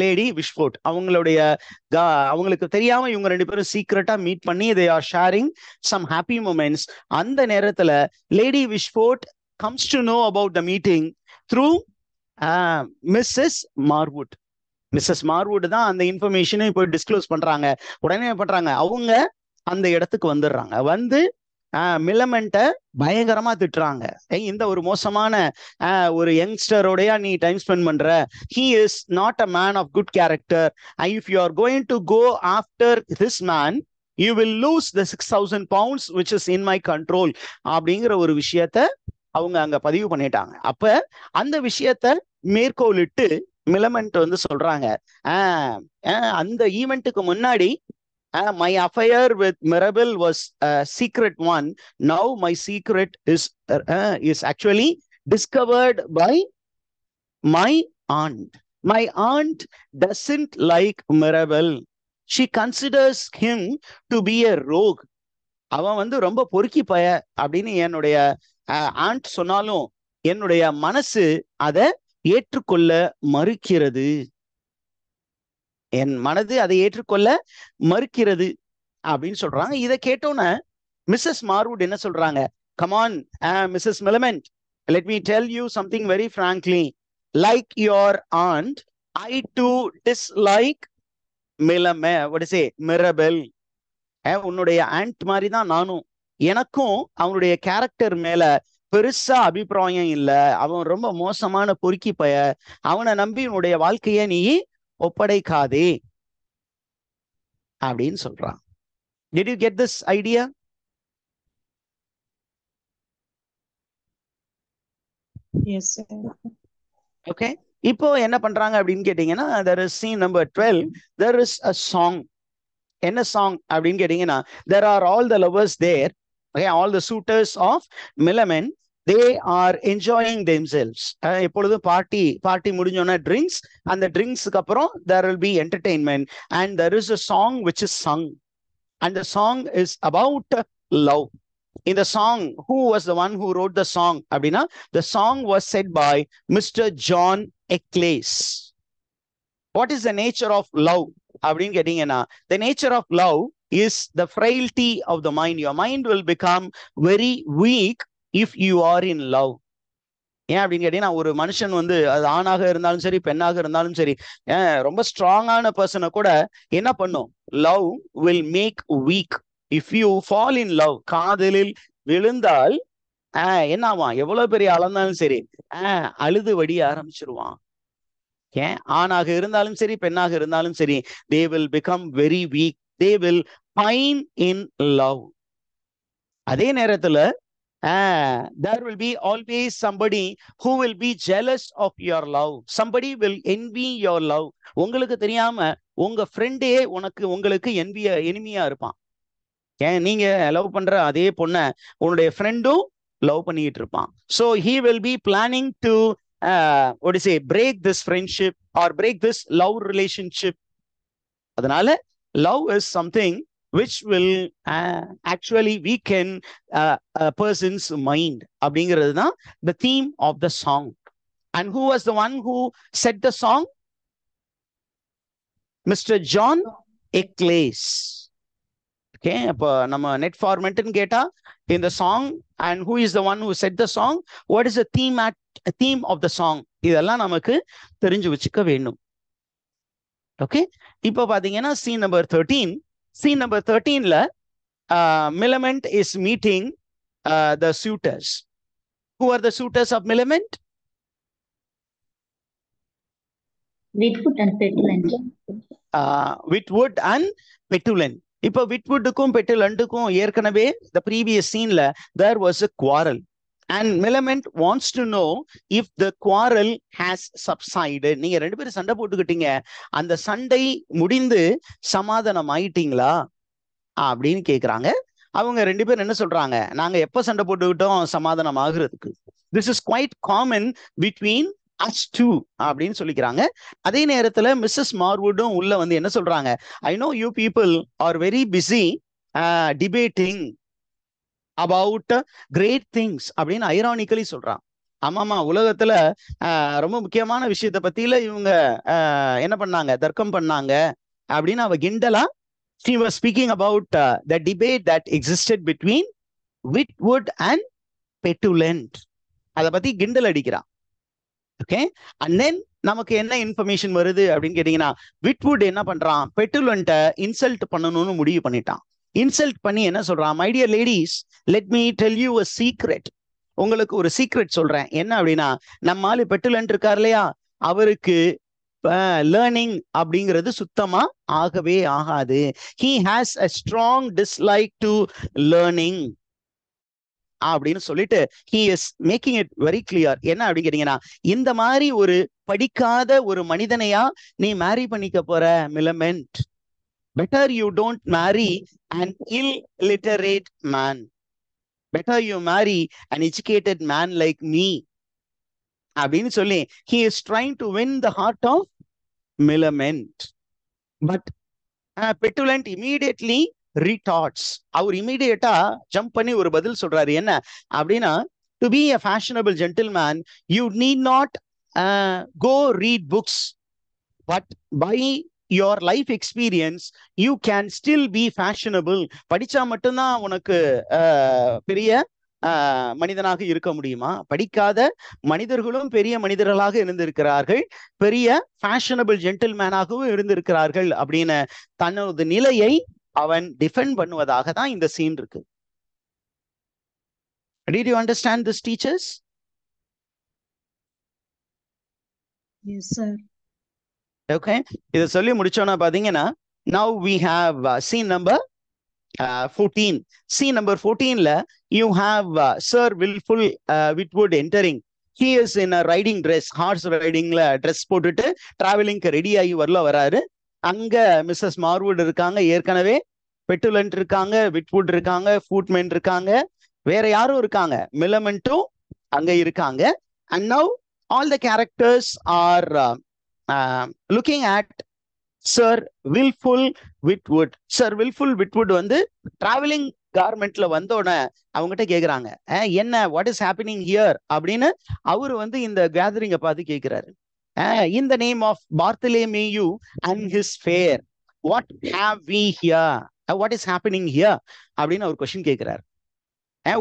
Lady Wishfort. அவங்களுக்கு தெரியாம இவங்க 2 பேரும் சீக்ரெட்டா meet பண்ணி they are sharing some happy moments. அந்த நேரத்துல Lady Wishfort comes to know about the meeting through Mrs. Marwood. Mrs Marwood தான் அந்த இன்ஃபர்மேஷனை இப்போ டிஸ்க்ளோஸ் பண்றாங்க. உடனே பண்றாங்க, அவங்க அந்த இடத்துக்கு வந்துடுறாங்க. வந்து மில்லமெண்ட்டை பயங்கரமா திட்டுறாங்க. இந்த ஒரு மோசமான ஒரு யங்ஸ்டரோடயா நீ டைம் ஸ்பெண்ட் பண்ற? He is not a man of good character. If you are going to go after this man, you will lose the 6,000 pounds which is in my control அப்படிங்கிற ஒரு விஷயத்த அவங்க அங்க பதிவு பண்ணிட்டாங்க. அப்ப அந்த விஷயத்த மேற்கோளிட்டு மில்லமெண்ட் வந்து சொல்றாங்க, அந்த ஈவெண்ட்டுக்கு முன்னாடி my affair with Mirabel was a secret one. Now my secret is actually discovered by my aunt. My aunt doesn't like Mirabel. She considers him to be a rogue. அவன் வந்து ரொம்ப பொறுக்கி பய அப்படின்னு என்னுடைய ஆண்ட் சொன்னாலும் என்னுடைய மனசு அதை ஏற்றுக்கொள்ள மறுக்கிறது. என் மனது அதை ஏற்றுக்கொள்ள மறுக்கிறது அப்படின்னு சொல்றாங்க. இதை கேட்டோன்னே மிஸ்ஸஸ் மார்வுட் என்ன சொல்றாங்க? Come on Mrs Millamant, let me tell you something very frankly. Like your aunt, I too dislike மிரபெல். உன்னுடைய ஆண்ட் மாதிரி தான் நானும். எனக்கும் அவனுடைய கேரக்டர் மேல பெருசா அபிப்பிராயம் இல்லை. அவன் ரொம்ப மோசமான பொறுக்கி பய. அவனை நம்பி உன்னுடைய வாழ்க்கைய நீ ஒப்படைக்காதே அப்படின்னு சொல்றான். Did you get this idea? Yes, sir. Okay. இப்போ என்ன பண்றாங்க அப்படின்னு கேட்டீங்கன்னா, there is scene number 12. There is a song. என்ன song அப்படின்னு கேட்டீங்கன்னா, there are all the lovers there. Okay, all the suitors of Millamant. They are enjoying themselves. எப்பொழுதும் party முடிஞ்சோன்னா drinks. அந்த ட்ரிங்க்ஸுக்கு அப்புறம் there will be entertainment and there is a song which is sung. And the song is about love. In the song, who was the one who wrote the song? Abdina, the song was said by Mr. John Eccles. What is the nature of love? Abdin getting ena. The nature of love is the frailty of the mind. Your mind will become very weak if you are in love. ஏன் அப்படின்னு கேட்டீங்கன்னா, ஒரு மனுஷன் வந்து அது ஆணாக இருந்தாலும் சரி பெண்ணாக இருந்தாலும் சரி, ரொம்ப ஸ்ட்ராங்கான பர்சனை கூட என்ன பண்ணும்? Love will make weak. If you fall in love, காதலில் விழுந்தால் என்ன ஆவான்? எவ்வளவு பெரிய ஆளாஇருந்தாலும் சரி அழுது வடிய ஆரம்பிச்சிருவான். ஏன்? ஆணாக இருந்தாலும் சரி பெண்ணாக இருந்தாலும் சரி, they will become very weak. They will pine in love. அதே நேரத்துல there will be always somebody who will be jealous of your love. Somebody will envy your love. உங்களுக்கு தெரியாம உங்க ஃப்ரெண்டே உங்களுக்கு எனிமியா இருப்பான். ஏன்? நீங்க லவ் பண்ற அதே பொண்ண உன்னுடைய ஃப்ரெண்டும் லவ் பண்ணிட்டு இருப்பான். So he will be planning to break this friendship or break this love relationship. அதனால love is something which will actually weaken a person's mind. அப்படிங்கிறது தான் the theme of the song. And who was the one who said the song? Mr. John Eccles. Okay, அப்போ நம்ம net format ன்னு கேட்டா in the song, and who is the one who said the song? What is the theme of the song? இதெல்லாம் நமக்கு தெரிஞ்சு வச்சுக்க வேண்டும். Okay, இப்போ பாத்தீங்கன்னா scene number 13. Scene number 13 Millamant is meeting the suitors. Who are the suitors of Millamant? Witwoud and Petulant. Witwoud and Petulant. இப்போ விட்வுட்டுக்கும் பெட்டுலண்ட்டுக்கும் ஏற்கனவே the previous sceneல there was a quarrel. And Millamant wants to know if the quarrel has subsided. நீங்க ரெண்டு பேரும் சண்டை போட்டுக்கிட்டீங்க, அந்த சண்டை முடிந்து சமாதானம் ஆயிட்டீங்களா அப்படின்னு கேக்குறாங்க. அவங்க ரெண்டு பேரும் என்ன சொல்றாங்க? நாங்க எப்ப சண்டை போட்டுக்கிட்டோம் சமாதானம் ஆகுறதுக்கு? This is quite common between us two அப்படின்னு சொல்லிக்கிறாங்க. அதே நேரத்துல மிஸ்ஸஸ் மார்வுட்டும் உள்ள வந்து என்ன சொல்றாங்க? I know you people are very busy debating about great things அப்படின்னு ஐரானிக்கலி சொல்றான். ஆமாமா, உலகத்துல ரொம்ப முக்கியமான விஷயத்த பத்தியில இவங்க என்ன பண்ணாங்க? தர்க்கம் பண்ணாங்க அப்படின்னு அவ கிண்டலா she was speaking about the debate that existed between Witwoud and Petulant. அதை பத்தி கிண்டல் அடிக்கிறான். ஓகே, and then நமக்கு என்ன இன்ஃபர்மேஷன் வருது அப்படின்னு கேட்டீங்கன்னா, விட்வுட் என்ன பண்றான்? பெட்டுலண்ட்டை இன்சல்ட் பண்ணணும்னு முடிவு பண்ணிட்டான். இன்சல்ட் பண்ணி என்ன சொல்றான்? My dear ladies, let me tell you a secret. உங்களுக்கு ஒரு சீக்ரெட் சொல்றேன். என்ன அப்படின்னா, நம்ம ஆளு பெட்டுலண்ட் இருக்கார் இல்லையா, அவருக்கு லேர்னிங் அப்படிங்கிறது சுத்தமா ஆகவே ஆகாது. He has a strong dislike to learning அப்படின்னு சொல்லிட்டு he is making it very clear. என்ன அப்படின்னு கேட்டீங்கன்னா, இந்த மாதிரி ஒரு படிக்காத ஒரு மனிதனையா நீ மேரி பண்ணிக்க போற மிலமெண்ட்? Better you don't marry an illiterate man. Better you marry an educated man like me. அப்படின்னு சொல்லி he is trying to win the heart of Millamant. But Petulant immediately retorts. அவர் இமீடியட்டா ஜம்ப் பண்ணி ஒரு பதில் சொல்றாரு. என்ன அப்படின்னா, to be a fashionable gentleman you need not go read books, but by your life experience you can still be fashionable. படிச்சா மட்டும்தான் உனக்கு பெரிய மனிதனாக இருக்க முடியுமா? படிக்காத மனிதர்களும் பெரிய மனிதர்களாக இருந்திருக்கிறார்கள், பெரிய ஃபேஷனபிள் ஜென்டில்மேனாகவும் இருந்திருக்கிறார்கள் அப்படின்னு தனது நிலையை அவன் டிஃபெண்ட் பண்ணுவதாக தான் இந்த சீன் இருக்கு. Did you understand this, teachers? Yes, sir. Okay, இதை சொல்லி முடிச்சோன்னா பாத்தீங்கன்னா now we have scene number 14. Scene number 14 la you have Sir Wilful Whitwood entering. He is in a riding dress, horse riding la dress போட்டுட்டு டிராவலிங்க்கு ready ஆகி வராரு. அங்க Mrs Marwood இருக்காங்க, ஏற்கனவே பெட்டுலண்ட் இருக்காங்க, விட்வுட் இருக்காங்க, ஃபுட்மென் இருக்காங்க, வேற யாரும் இருக்காங்க, மிலமெண்ட்டும் அங்க இருக்காங்க. and now all the characters are looking at Sir Wilful Whitwood. Sir Wilful Whitwood வந்து டிராவலிங் கார்மெண்ட்ல வந்தோடனே அவங்ககிட்ட கேக்குறாங்க, என்ன வாட் இஸ் ஹேப்பனிங் ஹியர் அப்படின்னு அவரு வந்து இந்த கேதரிங்க பார்த்து கேட்கிறாரு. in the name of Bartholomew and his fair, what have we here? What is happening here அப்படின்னு அவர் கொஸ்டின் கேட்கிறாரு.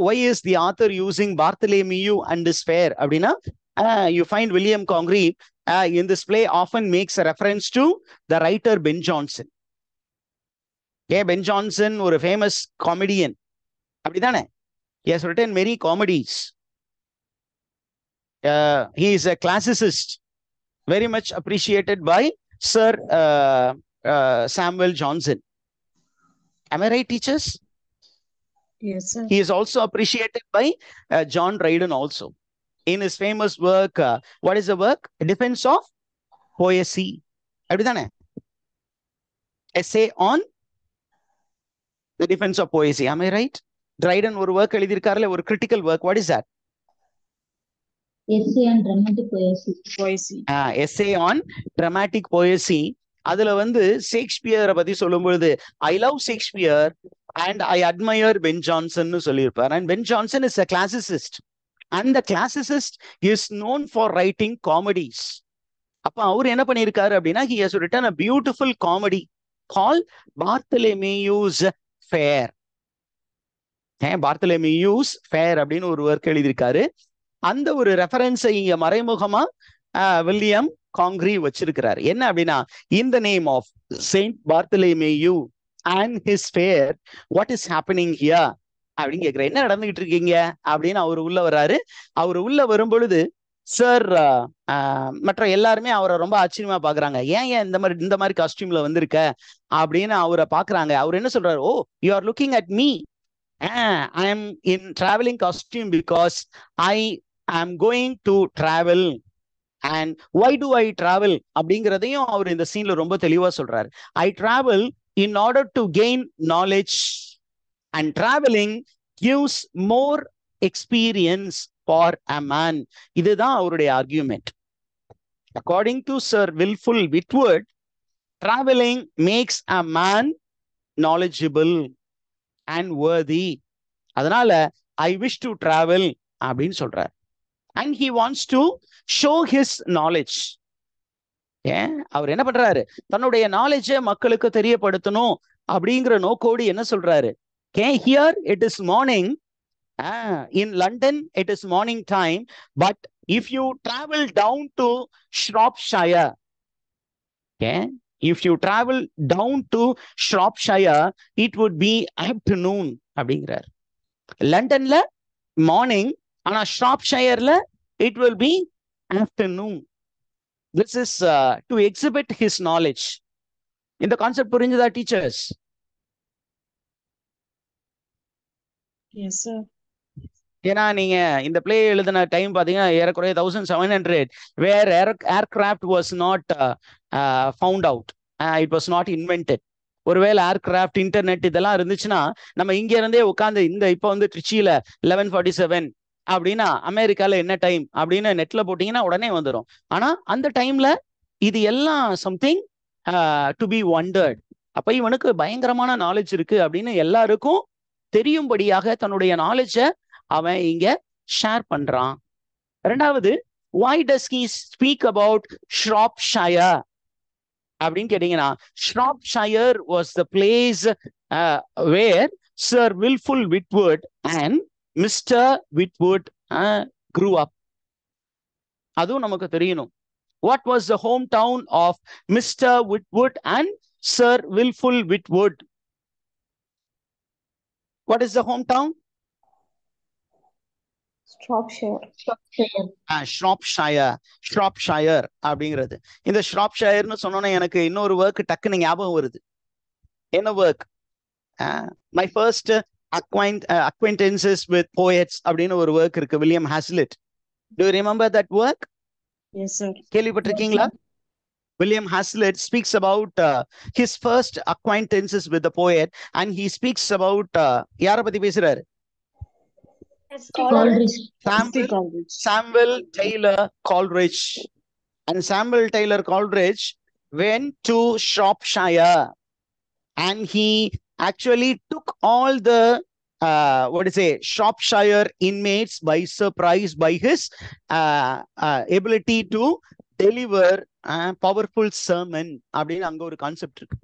why is the author using Bartholomew and his fair அப்படின்னா you find William Congreve in this play often makes a reference to the writer Ben Jonson. Ben Jonson ஒரு famous comedian, அப்படிதானே? He has written many comedies. He is a classicist, very much appreciated by Sir Samuel Johnson. Am I right, teachers? Yes, sir. He is also appreciated by John Dryden also. In his famous work, what is the work? Defense of Poesy. அப்படிதானே? Essay on the defense of poesy. Am I right? Dryden ஒரு work எழுதியிருக்காருல, ஒரு critical work. What is that? Essay on dramatic poesy. Poesy. Essay on dramatic poesy. அதுல வந்து ஷேக்ஸ்பியரை பத்தி சொல்லும் பொழுது I love Shakespeare and I admire Ben Jonson னு சொல்லியிருப்பார். And Ben Jonson is a classicist. And the classicist is known for writing comedies. அப்ப அவர் என்ன பண்ணியிருக்காரு அப்படின்னா, he has written a beautiful comedy called Bartholomew's Fair. Bartholomew's Fair அப்படின்னு ஒரு work எழுதியிருக்காரு. அந்த ஒரு ரெஃபரன்ஸை இங்க மறைமுகமா வில்லியம் காங்க்ரீவ் வச்சிருக்கிறார். என்ன அப்படின்னா, in the name of Saint Bartholomew and his fair, what is happening here அப்படின்னு கேட்கிற, என்ன நடந்துகிட்டு இருக்கீங்க அப்படின்னு அவர் உள்ள வர்றாரு. அவர் உள்ள வரும் பொழுது சார் மற்ற எல்லாருமே அவரை ரொம்ப ஆச்சரியமா பாக்குறாங்க. ஏன் இந்த மாதிரி காஸ்டியூம்ல வந்திருக்க அப்படின்னு அவரை பாக்குறாங்க. அவர் என்ன சொல்றாரு, oh you are looking at me, I am in travelling costume because I am going to travel. And why do I travel அப்படிங்கிறதையும் அவர் இந்த சீன்ல ரொம்ப தெளிவா சொல்றாரு. I travel in order to gain knowledge and traveling gives more experience for a man. இதுதான் அவருடைய argument. According to Sir Wilful Whitwood, traveling makes a man knowledgeable and worthy. அதனால I wish to travel அப்படின்னு சொல்றார். And he wants to show his knowledge. அவர் என்ன பண்றாரு, தன்னுடைய நாலேஜை மக்களுக்கு தெரியப்படுத்தணும் அப்படிங்கிற நோக்கோடு என்ன சொல்றாரு, here it is morning, in London it is morning time, but if you travel down to Shropshire, if you travel down to Shropshire, it would be afternoon அப்படிங்கிறார். லண்டன்ல மார்னிங், ஆனா ஷ்ராப்ஷயர்ல it will be afternoon. This is to exhibit his knowledge. இந்த concept புரிஞ்சுதா teachers? Yes, sir. ஏன்னா நீங்க இந்த play எழுதின time பாத்தீங்கன்னா ஏறக்குறைய 1700, where aircraft was not found out. It was not invented. ஒருவேளை ஏர்கிராஃப்ட், இன்டர்நெட் இதெல்லாம் இருந்துச்சுன்னா நம்ம இங்க இருந்தே உட்காந்து இப்ப வந்து ட்ரிச்சியில 11:47 அப்படின்னா அமெரிக்கால என்ன டைம் அப்படின்னு நெட்ல போட்டீங்கன்னா உடனே வந்துடும். ஆனா அந்த டைம்ல இது எல்லாம் சம்திங் டு பி வண்டர்ட். அப்ப இவனுக்கு பயங்கரமான நாலேஜ் இருக்கு அப்படின்னு எல்லாருக்கும் தெரியும்படியாக தன்னுடைய நாலேஜை அவன் இங்க ஷேர் பண்றான். ரெண்டாவது, why does he speak about Shropshire? அப்படின்னு கேட்டீங்கன்னா, Shropshire was the place where Sir Wilful Whitwood and Mr. Whitwood grew up. அதுவும் நமக்கு தெரியணும். What was the hometown of Mr. Whitwood and Sir Wilful Whitwood? What is the hometown? Shropshire அப்படிங்கிறது. இந்த Shropshireன்னு சொன்னோன்னே எனக்கு இன்னொரு ஒர்க் டக்குன்னு ஞாபகம் வருது. என்ன work? My first acquaintances with poets அப்படின்னு ஒரு ஒர்க் இருக்கு, William Hazlitt. Do you remember that work? Yes, sir. கேள்விப்பட்டிருக்கீங்களா? William Hazlitt speaks about his first acquaintances with the poet, and he speaks about யார பத்தி பேசுறாரு? Samuel Taylor Coleridge. And Samuel Taylor Coleridge went to Shropshire, and he actually took all the Shropshire inmates by surprise by his ability to deliver powerful sermon. அப்படின்னு அங்க ஒரு concept இருக்கு,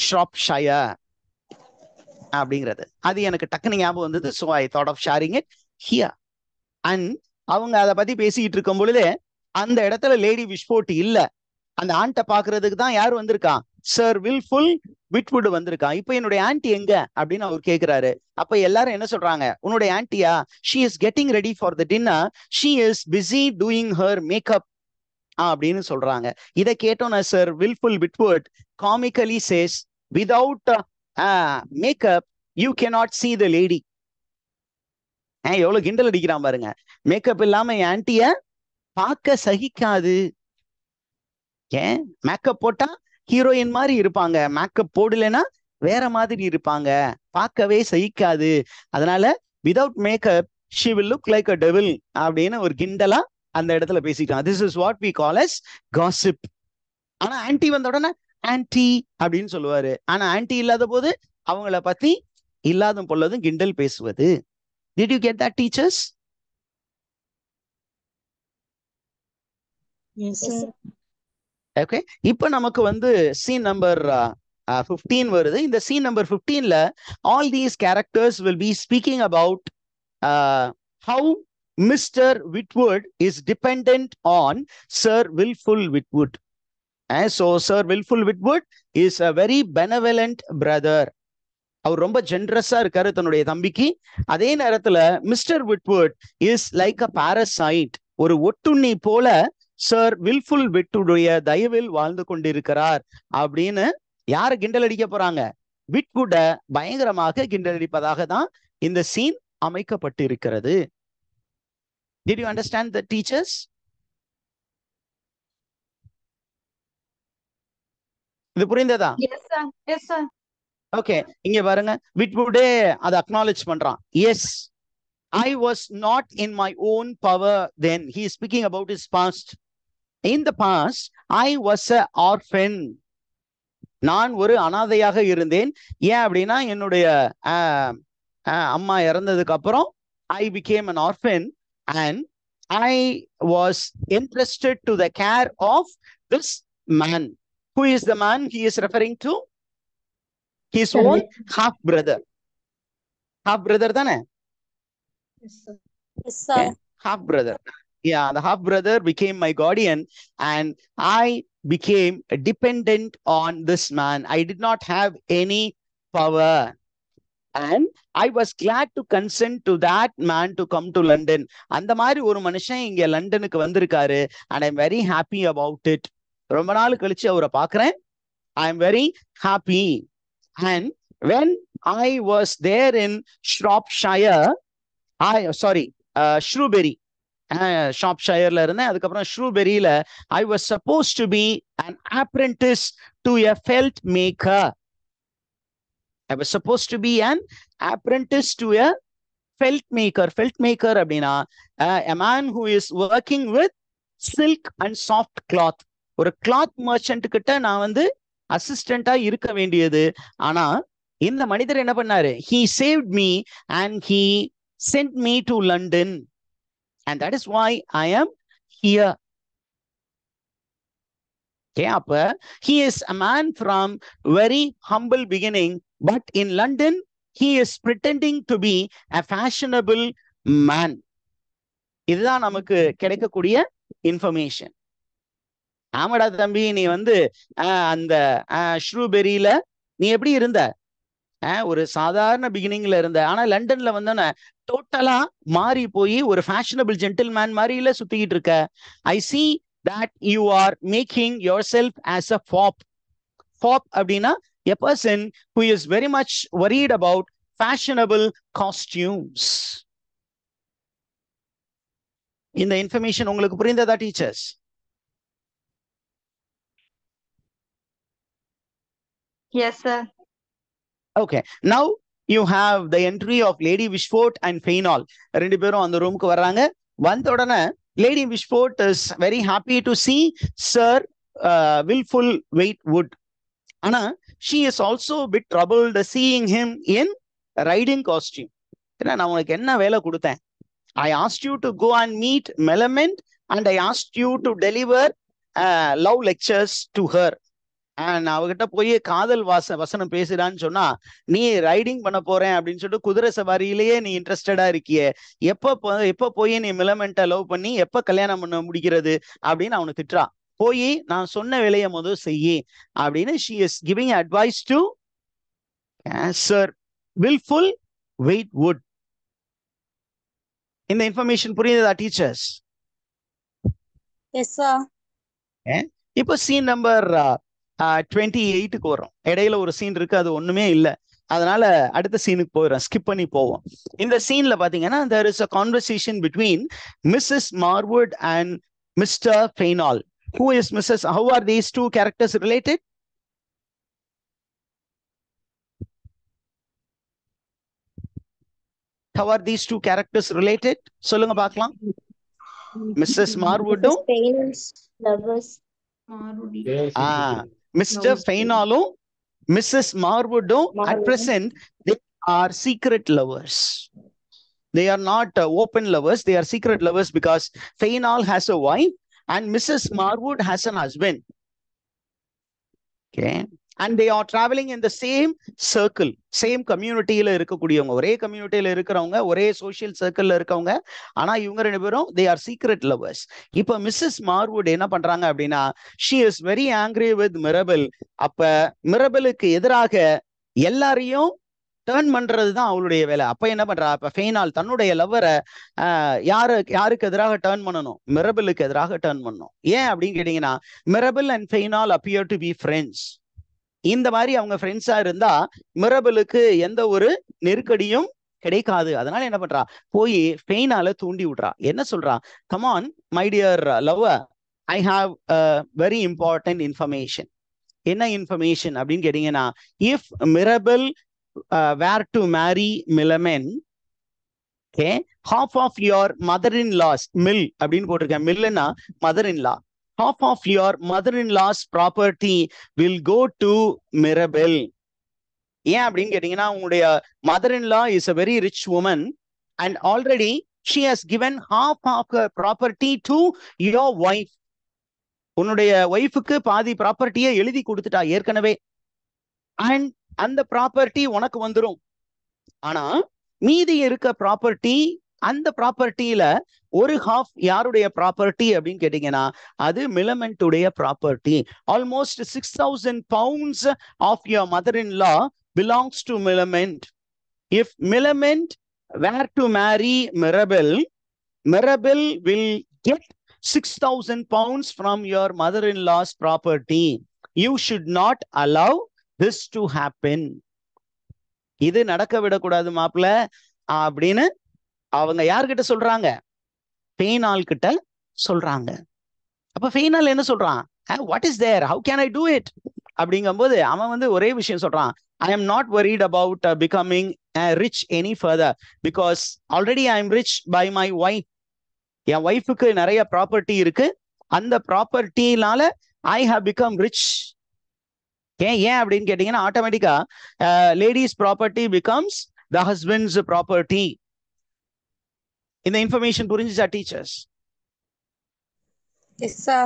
Shropshire அப்படிங்கிறது. அது எனக்கு டக்குனு ஞாபகம் வந்தது. So I thought of sharing it here. And அவங்க அதை பத்தி பேசிட்டு இருக்கும் பொழுது அந்த இடத்துல லேடி விஷ்போர்ட் இல்ல. அந்த ஆண்ட பாக்குறதுக்கு தான் யார் வந்திருக்கா? சர் வில்ஃபுல் விட்வுட் வந்திருக்கா. இப்ப என்னுடைய ஆன்டி எங்க அப்படின்னு அவர் கேக்குறாரு. அப்ப எல்லாரும் என்ன சொல்றாங்க? உன்னுடைய Anthea? she is getting ready for the dinner, she is busy doing her makeup அப்படின்னு சொல்றாங்க. இதை கேட்டோன்னா sir Wilfull Witwoud comically says, without makeup you cannot see the lady. எவ்வளவு கிண்டல் அடிக்கிறான் பாருங்க. மேக்கப் இல்லாம என் ஆன்டிய பார்க்க சகிக்காது. ஏன்? மேக்கப் போட்டா ஹீரோயின் மாதிரி இருப்பாங்க, மேக்கப் போடலைன்னா வேற மாதிரி இருப்பாங்க, பார்க்கவே சகிக்காது. அதனால without makeup she will look like a devil அப்படின்னு ஒரு கிண்டலா அந்த இடத்துல பேசிட்டான். This is what we call as gossip. ஆனா ஆன்டி வந்த உடனே ஆன்டி அப்படின்னு சொல்லுவாரு. ஆனா ஆன்டி இல்லாத போது அவங்கள பத்தி இல்லாத பொல்லதும் கிண்டல் பேசுவது. Did you get that, teachers? Yes, sir. Okay. இப்ப நமக்கு வந்து scene number 15 வருது. இந்த scene number 15ல all these characters will be speaking about how Mr. Whitwood is dependent on Sir Wilful Whitwood. So Sir Wilful Whitwood is a very benevolent brother. அவர் ரொம்ப ஜென்ரஸா இருக்காரு தன்னுடைய தம்பிக்கு. அதே நேரத்துல Mr Witwoud is like a parasite, ஒரு ஒட்டுண்ணி போல sir wilful விட்வுடைய தயவில் வாழ்ந்து கொண்டிருக்கிறார் அப்படின்னு யாரை கிண்டல் அடிக்க போறாங்க? விட்வுட பயங்கரமாக கிண்டல் அடிப்பதாக தான் இந்த சீன் அமைக்கப்பட்டிருக்கிறது. Did you understand the teachers? இது புரிந்ததா? Yes, sir. Yes, sir. Okay, இங்க பாருங்க, விட்வுடே அதை அக்னாலேஜ் பண்றான். Yes, I was not in my own power then. He is speaking about his past. In the past, I was an orphan. நான் ஒரு அனாதையாக இருந்தேன். ஏன் அப்படின்னா என்னுடைய அம்மா இறந்ததுக்கு அப்புறம் I became an orphan and I was entrusted to the care of this man. Who is the man he is referring to? His own half brother. Half brother தானே? Yes, sir. Yes, sir. Half brother. Yeah, the half brother became my guardian and I became dependent on this man. I did not have any power. And I was glad to consent to that man to come to London. அந்த மாதிரி ஒரு மனுஷன் இங்க லண்டனுக்கு வந்திருக்காரு. And I'm very happy about it. ரொம்ப நாள் கழிச்சு அவரை பார்க்கிறேன். I'm very happy. And when I was there in Shropshire, Shrewsbury, Shropshireல இருந்தேன். அதுக்கப்புறம் Shrewsburyல I was supposed to be an apprentice to a felt maker. I was supposed to be an apprentice to a felt maker. Felt maker அப்படின்னா a man who is working with silk and soft cloth. ஒரு cloth merchant கிட்ட நான் வந்து அசிஸ்டண்டா இருக்க வேண்டியது. ஆனா இந்த மனிதர் என்ன பண்ணாரு? He saved me and he sent me to London. And that is why I am here. Okay, he is a man from very humble beginning, but in London he is pretending to be a fashionable man. இதுதான் நமக்கு கிடைக்கக்கூடிய information. ஆமாடா தம்பி, நீ வந்து அந்த ஷ்ரூபெரியில நீ எப்படி இருந்த? ஒரு சாதாரண பிகினிங்ல இருந்த, ஆனா லண்டன்ல வந்தோன்னே டோட்டலா மாறி போய் ஒரு ஃபேஷனபிள் ஜென்டில்மேன் மாதிரில சுத்திக்கிட்டு இருக்க. ஐ see that you are making yourself as a fop. Fop அப்படின்னா a person who is very much worried about fashionable costumes. இந்த இன்ஃபர்மேஷன் உங்களுக்கு புரிந்ததா teachers? Yes, sir. Okay, now you have the entry of Lady Wishfort and Fainall. ரெண்டு பேரும் அந்த ரூமுக்கு வர்றாங்க. வந்த உடனே Lady Wishfort is very happy to see Sir Wilful Waitwood. ஆனா she is also a bit troubled seeing him in riding costume. ஏன்னா நான் உனக்கு என்ன வேலை கொடுத்தேன்? I asked you to go and meet Melamint and I asked you to deliver love lectures to her. அவகிட்ட போய் காதல் வசனம் பேசுறான்னு சொன்னா, நீ ரைடிங் பண்ண போறேன் அப்படின்னு சொல்லிட்டு குதிரை சவாரியிலேயே நீ இன்ட்ரெஸ்டடா இருக்கிய. எப்ப போய் நீ மிலமெண்ட்டை லவ் பண்ணி எப்ப கல்யாணம் பண்ண முடிக்கிறது அப்படின்னு அவனை திட்டுறா. போய் நான் சொன்ன வேலையை முதல் செய்யி அப்படின்னு she is giving advice to Sir Wilful Waitwood. இந்த இன்ஃபர்மேஷன் புரியுதா டீச்சர்ஸ்? Yes, sir. இப்போ சீன் நம்பர் 28க்கு வரும். இடையில ஒரு சீன் இருக்கு, அது ஒண்ணுமே இல்லை, அதனால அடுத்த சீனுக்கு போயிடும், ஸ்கிப் பண்ணி போவோம். இந்த சீன்ல பாத்தீங்கன்னா there is a conversation between Mrs. Marwood and Mr. Fainall. Who is Mrs. How are these two characters related? How are these two characters related? சொல்லுங்க பார்க்கலாம். Mrs. Marwood lovers. Mr. Fainallum Mrs. Marwoodum at present they are secret lovers. They are not open lovers, they are secret lovers because Fainall has a wife and Mrs. Marwood has an husband. Okay, and they are traveling in the same circle, same community ல இருக்கக்கூடியவங்க, ஒரே கம்யூனிட்டியில இருக்கிறவங்க, ஒரே social சர்க்கிள்ல இருக்கவங்க. ஆனா இவங்க ரெண்டு பேரும் they are secret lovers. இப்ப மிஸ்ஸஸ் மார்வுட் என்ன பண்றாங்க அப்படின்னா, she is very angry with Mirabel. அப்ப மிரபலுக்கு எதிராக எல்லாரையும் டர்ன் பண்றதுதான் அவளுடைய வேலை. அப்ப என்ன பண்றா, அப்ப ஃபெய்னால் தன்னுடைய லவ்வரை யாருக்கு எதிராக டர்ன் பண்ணணும்? மிரபலுக்கு எதிராக டர்ன் பண்ணணும். ஏன் அப்படின்னு கேட்டீங்கன்னா, மிரபல் and ஃபெய்னால் appear to be friends. இந்த மாதிரி அவங்க ஃப்ரெண்ட்ஸா இருந்தா மிரபலுக்கு எந்த ஒரு நெருக்கடியும் கிடைக்காது. அதனால என்ன பண்றா, போய் ஃபெய்னால தூண்டி விடுறா. என்ன சொல்றா, come on my dear lover, I have very important information. என்ன இன்ஃபர்மேஷன் அப்படின்னு கேட்டீங்கன்னா, if Mirabel were to marry Millamant, okay, half of your mother-in-law's mill அப்படின்னு போட்டிருக்கேன். மில்லுன்னா mother-in-law. Half of your mother-in-law's property will go to Mirabel. ஏன் அப்படின்னு கேட்டீங்கன்னா, உங்களுடைய mother-in-law is a very rich woman and already she has given half of her property to your wife. உன்னுடைய ஒய்ஃபுக்கு பாதி ப்ராப்பர்ட்டியை எழுதி கொடுத்துட்டா ஏற்கனவே. அண்ட் அந்த ப்ராப்பர்ட்டி உனக்கு வந்துடும். ஆனா மீதி இருக்க ப்ராப்பர்ட்டி, அந்த ப்ராப்பர்ட்டியில ஒரு ஹாஃப் யாருடைய ப்ராப்பர்ட்டி அப்படின்னு கேட்டீங்கன்னா, அது மிலமெண்ட்டுடைய property. Almost 6,000 pounds of your mother-in-law belongs to Milament. If Milament were to marry Mirabel, Mirabel will get 6,000 pounds from your mother-in-law's property. You should not allow this to happen. இது நடக்க விடக்கூடாது மாப்பிள்ள அப்படின்னு அவங்க யார்கிட்ட சொல்றாங்க? ஃபெய்னால் கிட்ட சொல்றாங்க. அப்ப ஃபெய்னால் என்ன சொல்றான், what is there, how can I do it அப்படிங்கும்போது அவன் வந்து ஒரே விஷயம் சொல்றான், I am not worried about becoming rich any further because already I am rich by my wife. என் ஒய்ஃபுக்கு நிறைய ப்ராப்பர்ட்டி இருக்கு, அந்த ப்ராப்பர்ட்டினால ஐ ஹவ் பிகம் ரிச். ஏன் அப்படின்னு கேட்டீங்கன்னா, ஆட்டோமேட்டிக்கா ladies property becomes the husband's property. இந்த இன்ஃபர்மேஷன் புரிஞ்சுச்சா டீச்சர்ஸ்? Yes, sir.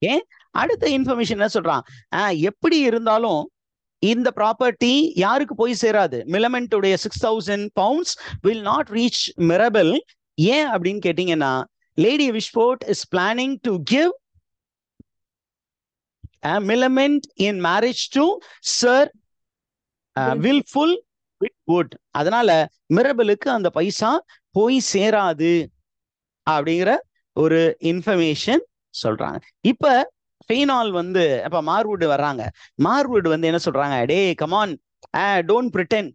ஏன் அடுத்த இன்ஃபர்மேஷன் என்ன சொல்றான், எப்படி இருந்தாலும் இந்த ப்ராப்பர்ட்டி யாருக்கு போய் சேராது, மிலமென்ட்டுடைய 6,000 pounds will not reach Mirabel. ஏன் அப்படின்னு கேட்டீங்கன்னா, lady Wishfort is planning to give Millamant in marriage to Sir Wilful Whitwood. அதனால மிரபலுக்கு அந்த பைசா போய் சேராது அப்படிங்கிற ஒரு இன்ஃபர்மேஷன் சொல்றாங்க. இப்ப ஃபெய்னால் வந்து அப்ப மார்வுட் வர்றாங்க. மார்வுட் வந்து என்ன சொல்றாங்க, டே கமான், டோன்ட் பிரிட்டெண்ட்,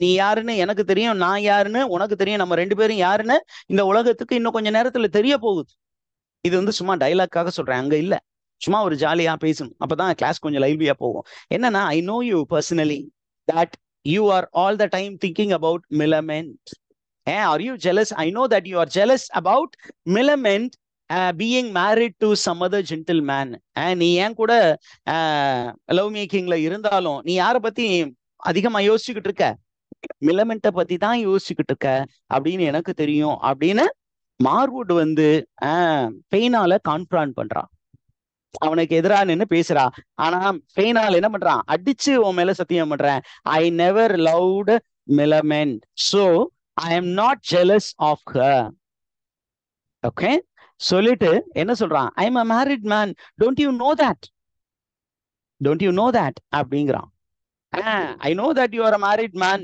நீ யாருன்னு எனக்கு தெரியும், நான் யாருன்னு உனக்கு தெரியும், நம்ம ரெண்டு பேரும் யாருன்னு இந்த உலகத்துக்கு இன்னும் கொஞ்ச நேரத்துல தெரிய போகுது. இது வந்து சும்மா டைலாக்காக சொல்றேன், அங்க இல்ல, சும்மா ஒரு ஜாலியா பேசணும், அப்பதான் கிளாஸ் கொஞ்சம் லைவ்லியா போகும். என்னன்னா, I know you personally that you are all the time thinking about Millamant. Are you jealous? I know that you are jealous about Millamant being married to some other gentleman. நீ ஏன் கூட love மேக்கிங்ல இருந்தாலும் நீ யாரை பத்தி அதிகமா யோசிச்சுக்கிட்டு இருக்க, Millamant பத்தி தான் யோசிச்சுக்கிட்டு இருக்க அப்படின்னு எனக்கு தெரியும் அப்படின்னு மார்வுட் வந்து ஃபெய்னால கான்ஃபரன்ட் பண்றான். அவனுக்கு எதிரா நின்னு பேசுறா. ஆனா ஃபெய்னால் என்ன பண்றான், அடிச்சு உன் மேல சத்தியம் பண்றேன், I never loved Millamant, so I am not jealous of her. Okay, சொல்லிட்டு என்ன சொல்றான், I am a married man, don't you know that, don't you know that அப்படிங்கிறான். I know that you are a married man,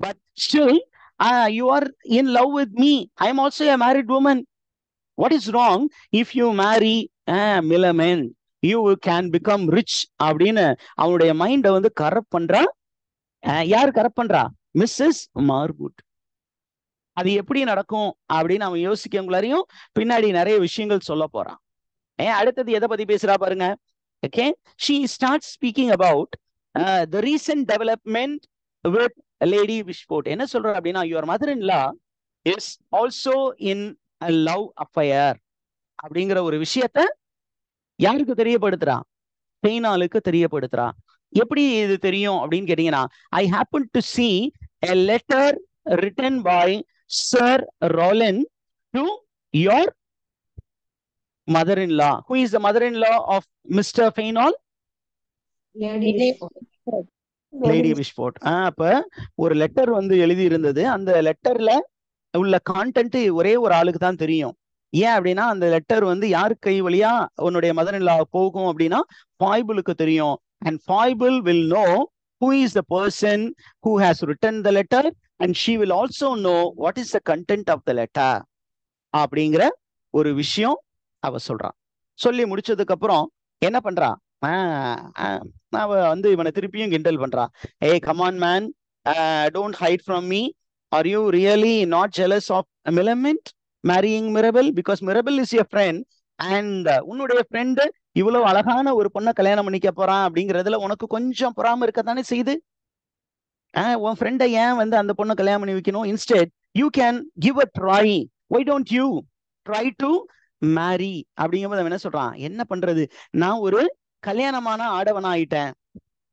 but still you are in love with me, I am also a married woman. What is wrong if you marry Millamant, you can become rich அப்படின்னு அவனுடைய மைண்டை வந்து corrupt பண்றா. யார் corrupt பண்றா, Mrs Marwood. அது எப்படி நடக்கும் அப்படின்னு அவன் யோசிக்கவங்களாரையும் பின்னாடி நிறைய விஷயங்கள் சொல்ல போறான். அடுத்தது எதை பத்தி பேசுறா பாருங்க. Okay, she starts speaking about the recent development with Lady Wishport. என்ன சொல்ற அப்படின்னா, your mother-in-law is also in a love affair அப்படிங்கிற ஒரு விஷயத்த யாருக்கு தெரியப்படுத்துறா, ஃபெய்னாலுக்கு தெரியப்படுத்துறா. எப்படி இது தெரியும் அப்படின்னு கேட்டீங்கன்னா, I happen to see a letter written by Sir Roland to your mother-in-law. Who is the mother-in-law of Mr. Fainall? Lady Wishport. அப்ப ஒரு லெட்டர் வந்து எழுதி இருந்தது. அந்த லெட்டர்ல உள்ள கான்டென்ட் ஒரே ஒரு ஆளுக்கு தான் தெரியும். ஏன் அப்படின்னா, அந்த லெட்டர் வந்து யாரு கை வழியா உன்னுடைய மதர்-இன்-லா போகும் அப்படின்னா ஃபாய்பிளுக்கு தெரியும். And Foible will know who is the person who has written the letter, and she will also know what is the content of the letter அப்படிங்கிற ஒரு விஷயம் அவ சொல்றான். சொல்லி முடிச்சதுக்கு அப்புறம் என்ன பண்றா, அவ வந்து இவனை திருப்பியும் கிண்டல் பண்றா. Hey, come on man, don't hide from me. Are you really not jealous of Millamant marrying Mirabel? Because Mirabel is your friend, and உன்னுடைய ஃப்ரெண்டு இவ்வளவு அழகான ஒரு பொண்ணை கல்யாணம் பண்ணிக்க போறான் அப்படிங்கிறதுல உனக்கு கொஞ்சம் பொறாம இருக்கத்தானே செய்து. உன் ஃப்ரெண்டை ஏன் வந்து அந்த பொண்ணை கல்யாணம் பண்ணி வைக்கணும்? Instead you can give a try. Why don't you try to marry அப்படிங்கும்போது அவன் என்ன சொல்றான், என்ன பண்றது, நான் ஒரு கல்யாணமான ஆடவனா ஆயிட்டேன்,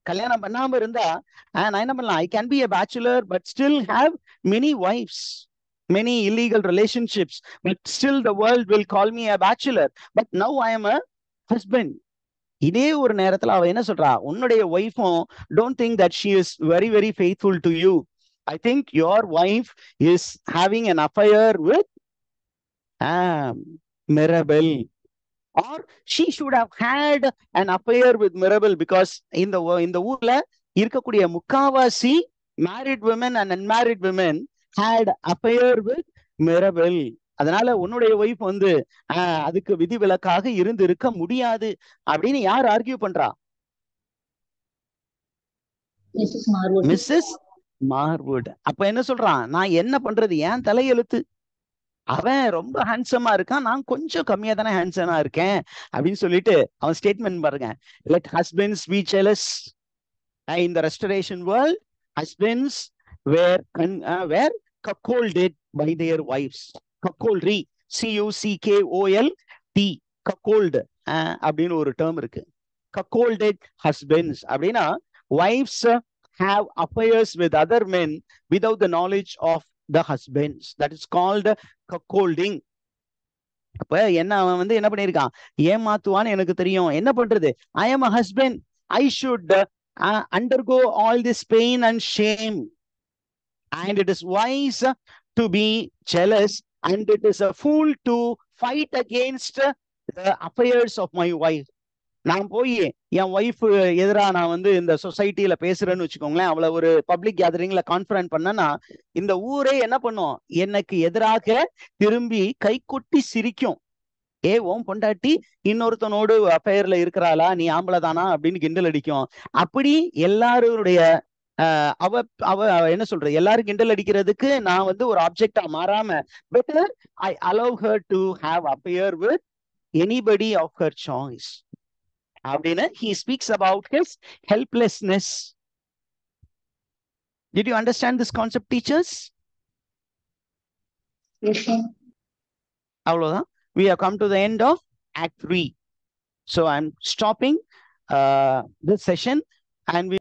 கல்யாணம் பண்ணாம இருந்தா நான் என்ன பண்ணலாம், I can be a bachelor but still have many wives, many illegal relationships, but still the world will call me a bachelor, but now I am a husband. இதே ஒரு நேரத்துல அவ என்ன சொல்றா, உன்னுடைய ஒய்ஃபும் don't think that she is very very faithful to you. I think your wife is having an affair with Mirabel, or she should have had an affair with Mirabel, because இந்த ஊர்ல இருக்கக்கூடிய முக்காவாசி married women and unmarried women had affair with Mirabel. அதனால உன்னுடைய wife வந்து அதுக்கு விதிவிலக்காக இருந்து இருக்க முடியாது அப்படின்னு யார் ஆர்கியூ பண்றா, மிஸ்ஸஸ் மார்வுட். அப்ப என்ன சொல்றான், நான் என்ன பண்றது, ஏன் தலையெழுத்து, அவன் ரொம்ப ஹேண்ட்ஸமா இருக்கான், நான் கொஞ்சம் கம்மியா தானே ஹேண்ட்ஸமா இருக்கேன் அப்படின்னு சொல்லிட்டு அவன் ஸ்டேட்மெண்ட் பாருங்க. Let husbands be jealous. In the restoration world, husbands were cuckolded by their wives. Cuckoldry, C-U-C-K-O-L-D, cuckold அப்படின்னு ஒரு டேர்ம் இருக்கு. Cuckolded husbands அப்படின்னா wives have affairs with other men without the knowledge of the husbands. That is called cuckolding. அப்ப அவன் வந்து என்ன பண்ணிருக்கான், ஏமாத்துவான்னு எனக்கு தெரியும், என்ன பண்றது, I am a husband, I should undergo all this pain and shame, and it is wise to be jealous, and it is a fool to fight against the affairs of my wife. நான் போய் என் wife எதிரா நான் வந்து இந்த சொசைட்டில பேசுறேன்னு வச்சுக்கோங்களேன், அவளை ஒரு பப்ளிக் கேதரிங்ல கான்ஃபரன்ஸ் பண்ணனா இந்த ஊரே என்ன பண்ணும், எனக்கு எதிராக திரும்பி கை கொட்டி சிரிக்கும். ஓம் பொண்டாட்டி இன்னொருத்தனோடு அஃபேர்ல இருக்கிறாளா, நீ ஆம்பளை தானா அப்படின்னு கிண்டல் அடிக்கும். அப்படி எல்லாருடைய அவ அவ என்ன சொல்றது, எல்லாரும் கிண்டல் அடிக்கிறதுக்கு நான் வந்து ஒரு ஆப்ஜெக்டா மாறாம better I allow her to have affair with anybody of her choice அப்படின்னு he speaks about his helplessness. Did you understand this concept, teachers? Yes, sir. அவ்வளவுதான். We have come to the end of Act 3. So I'm stopping this session and we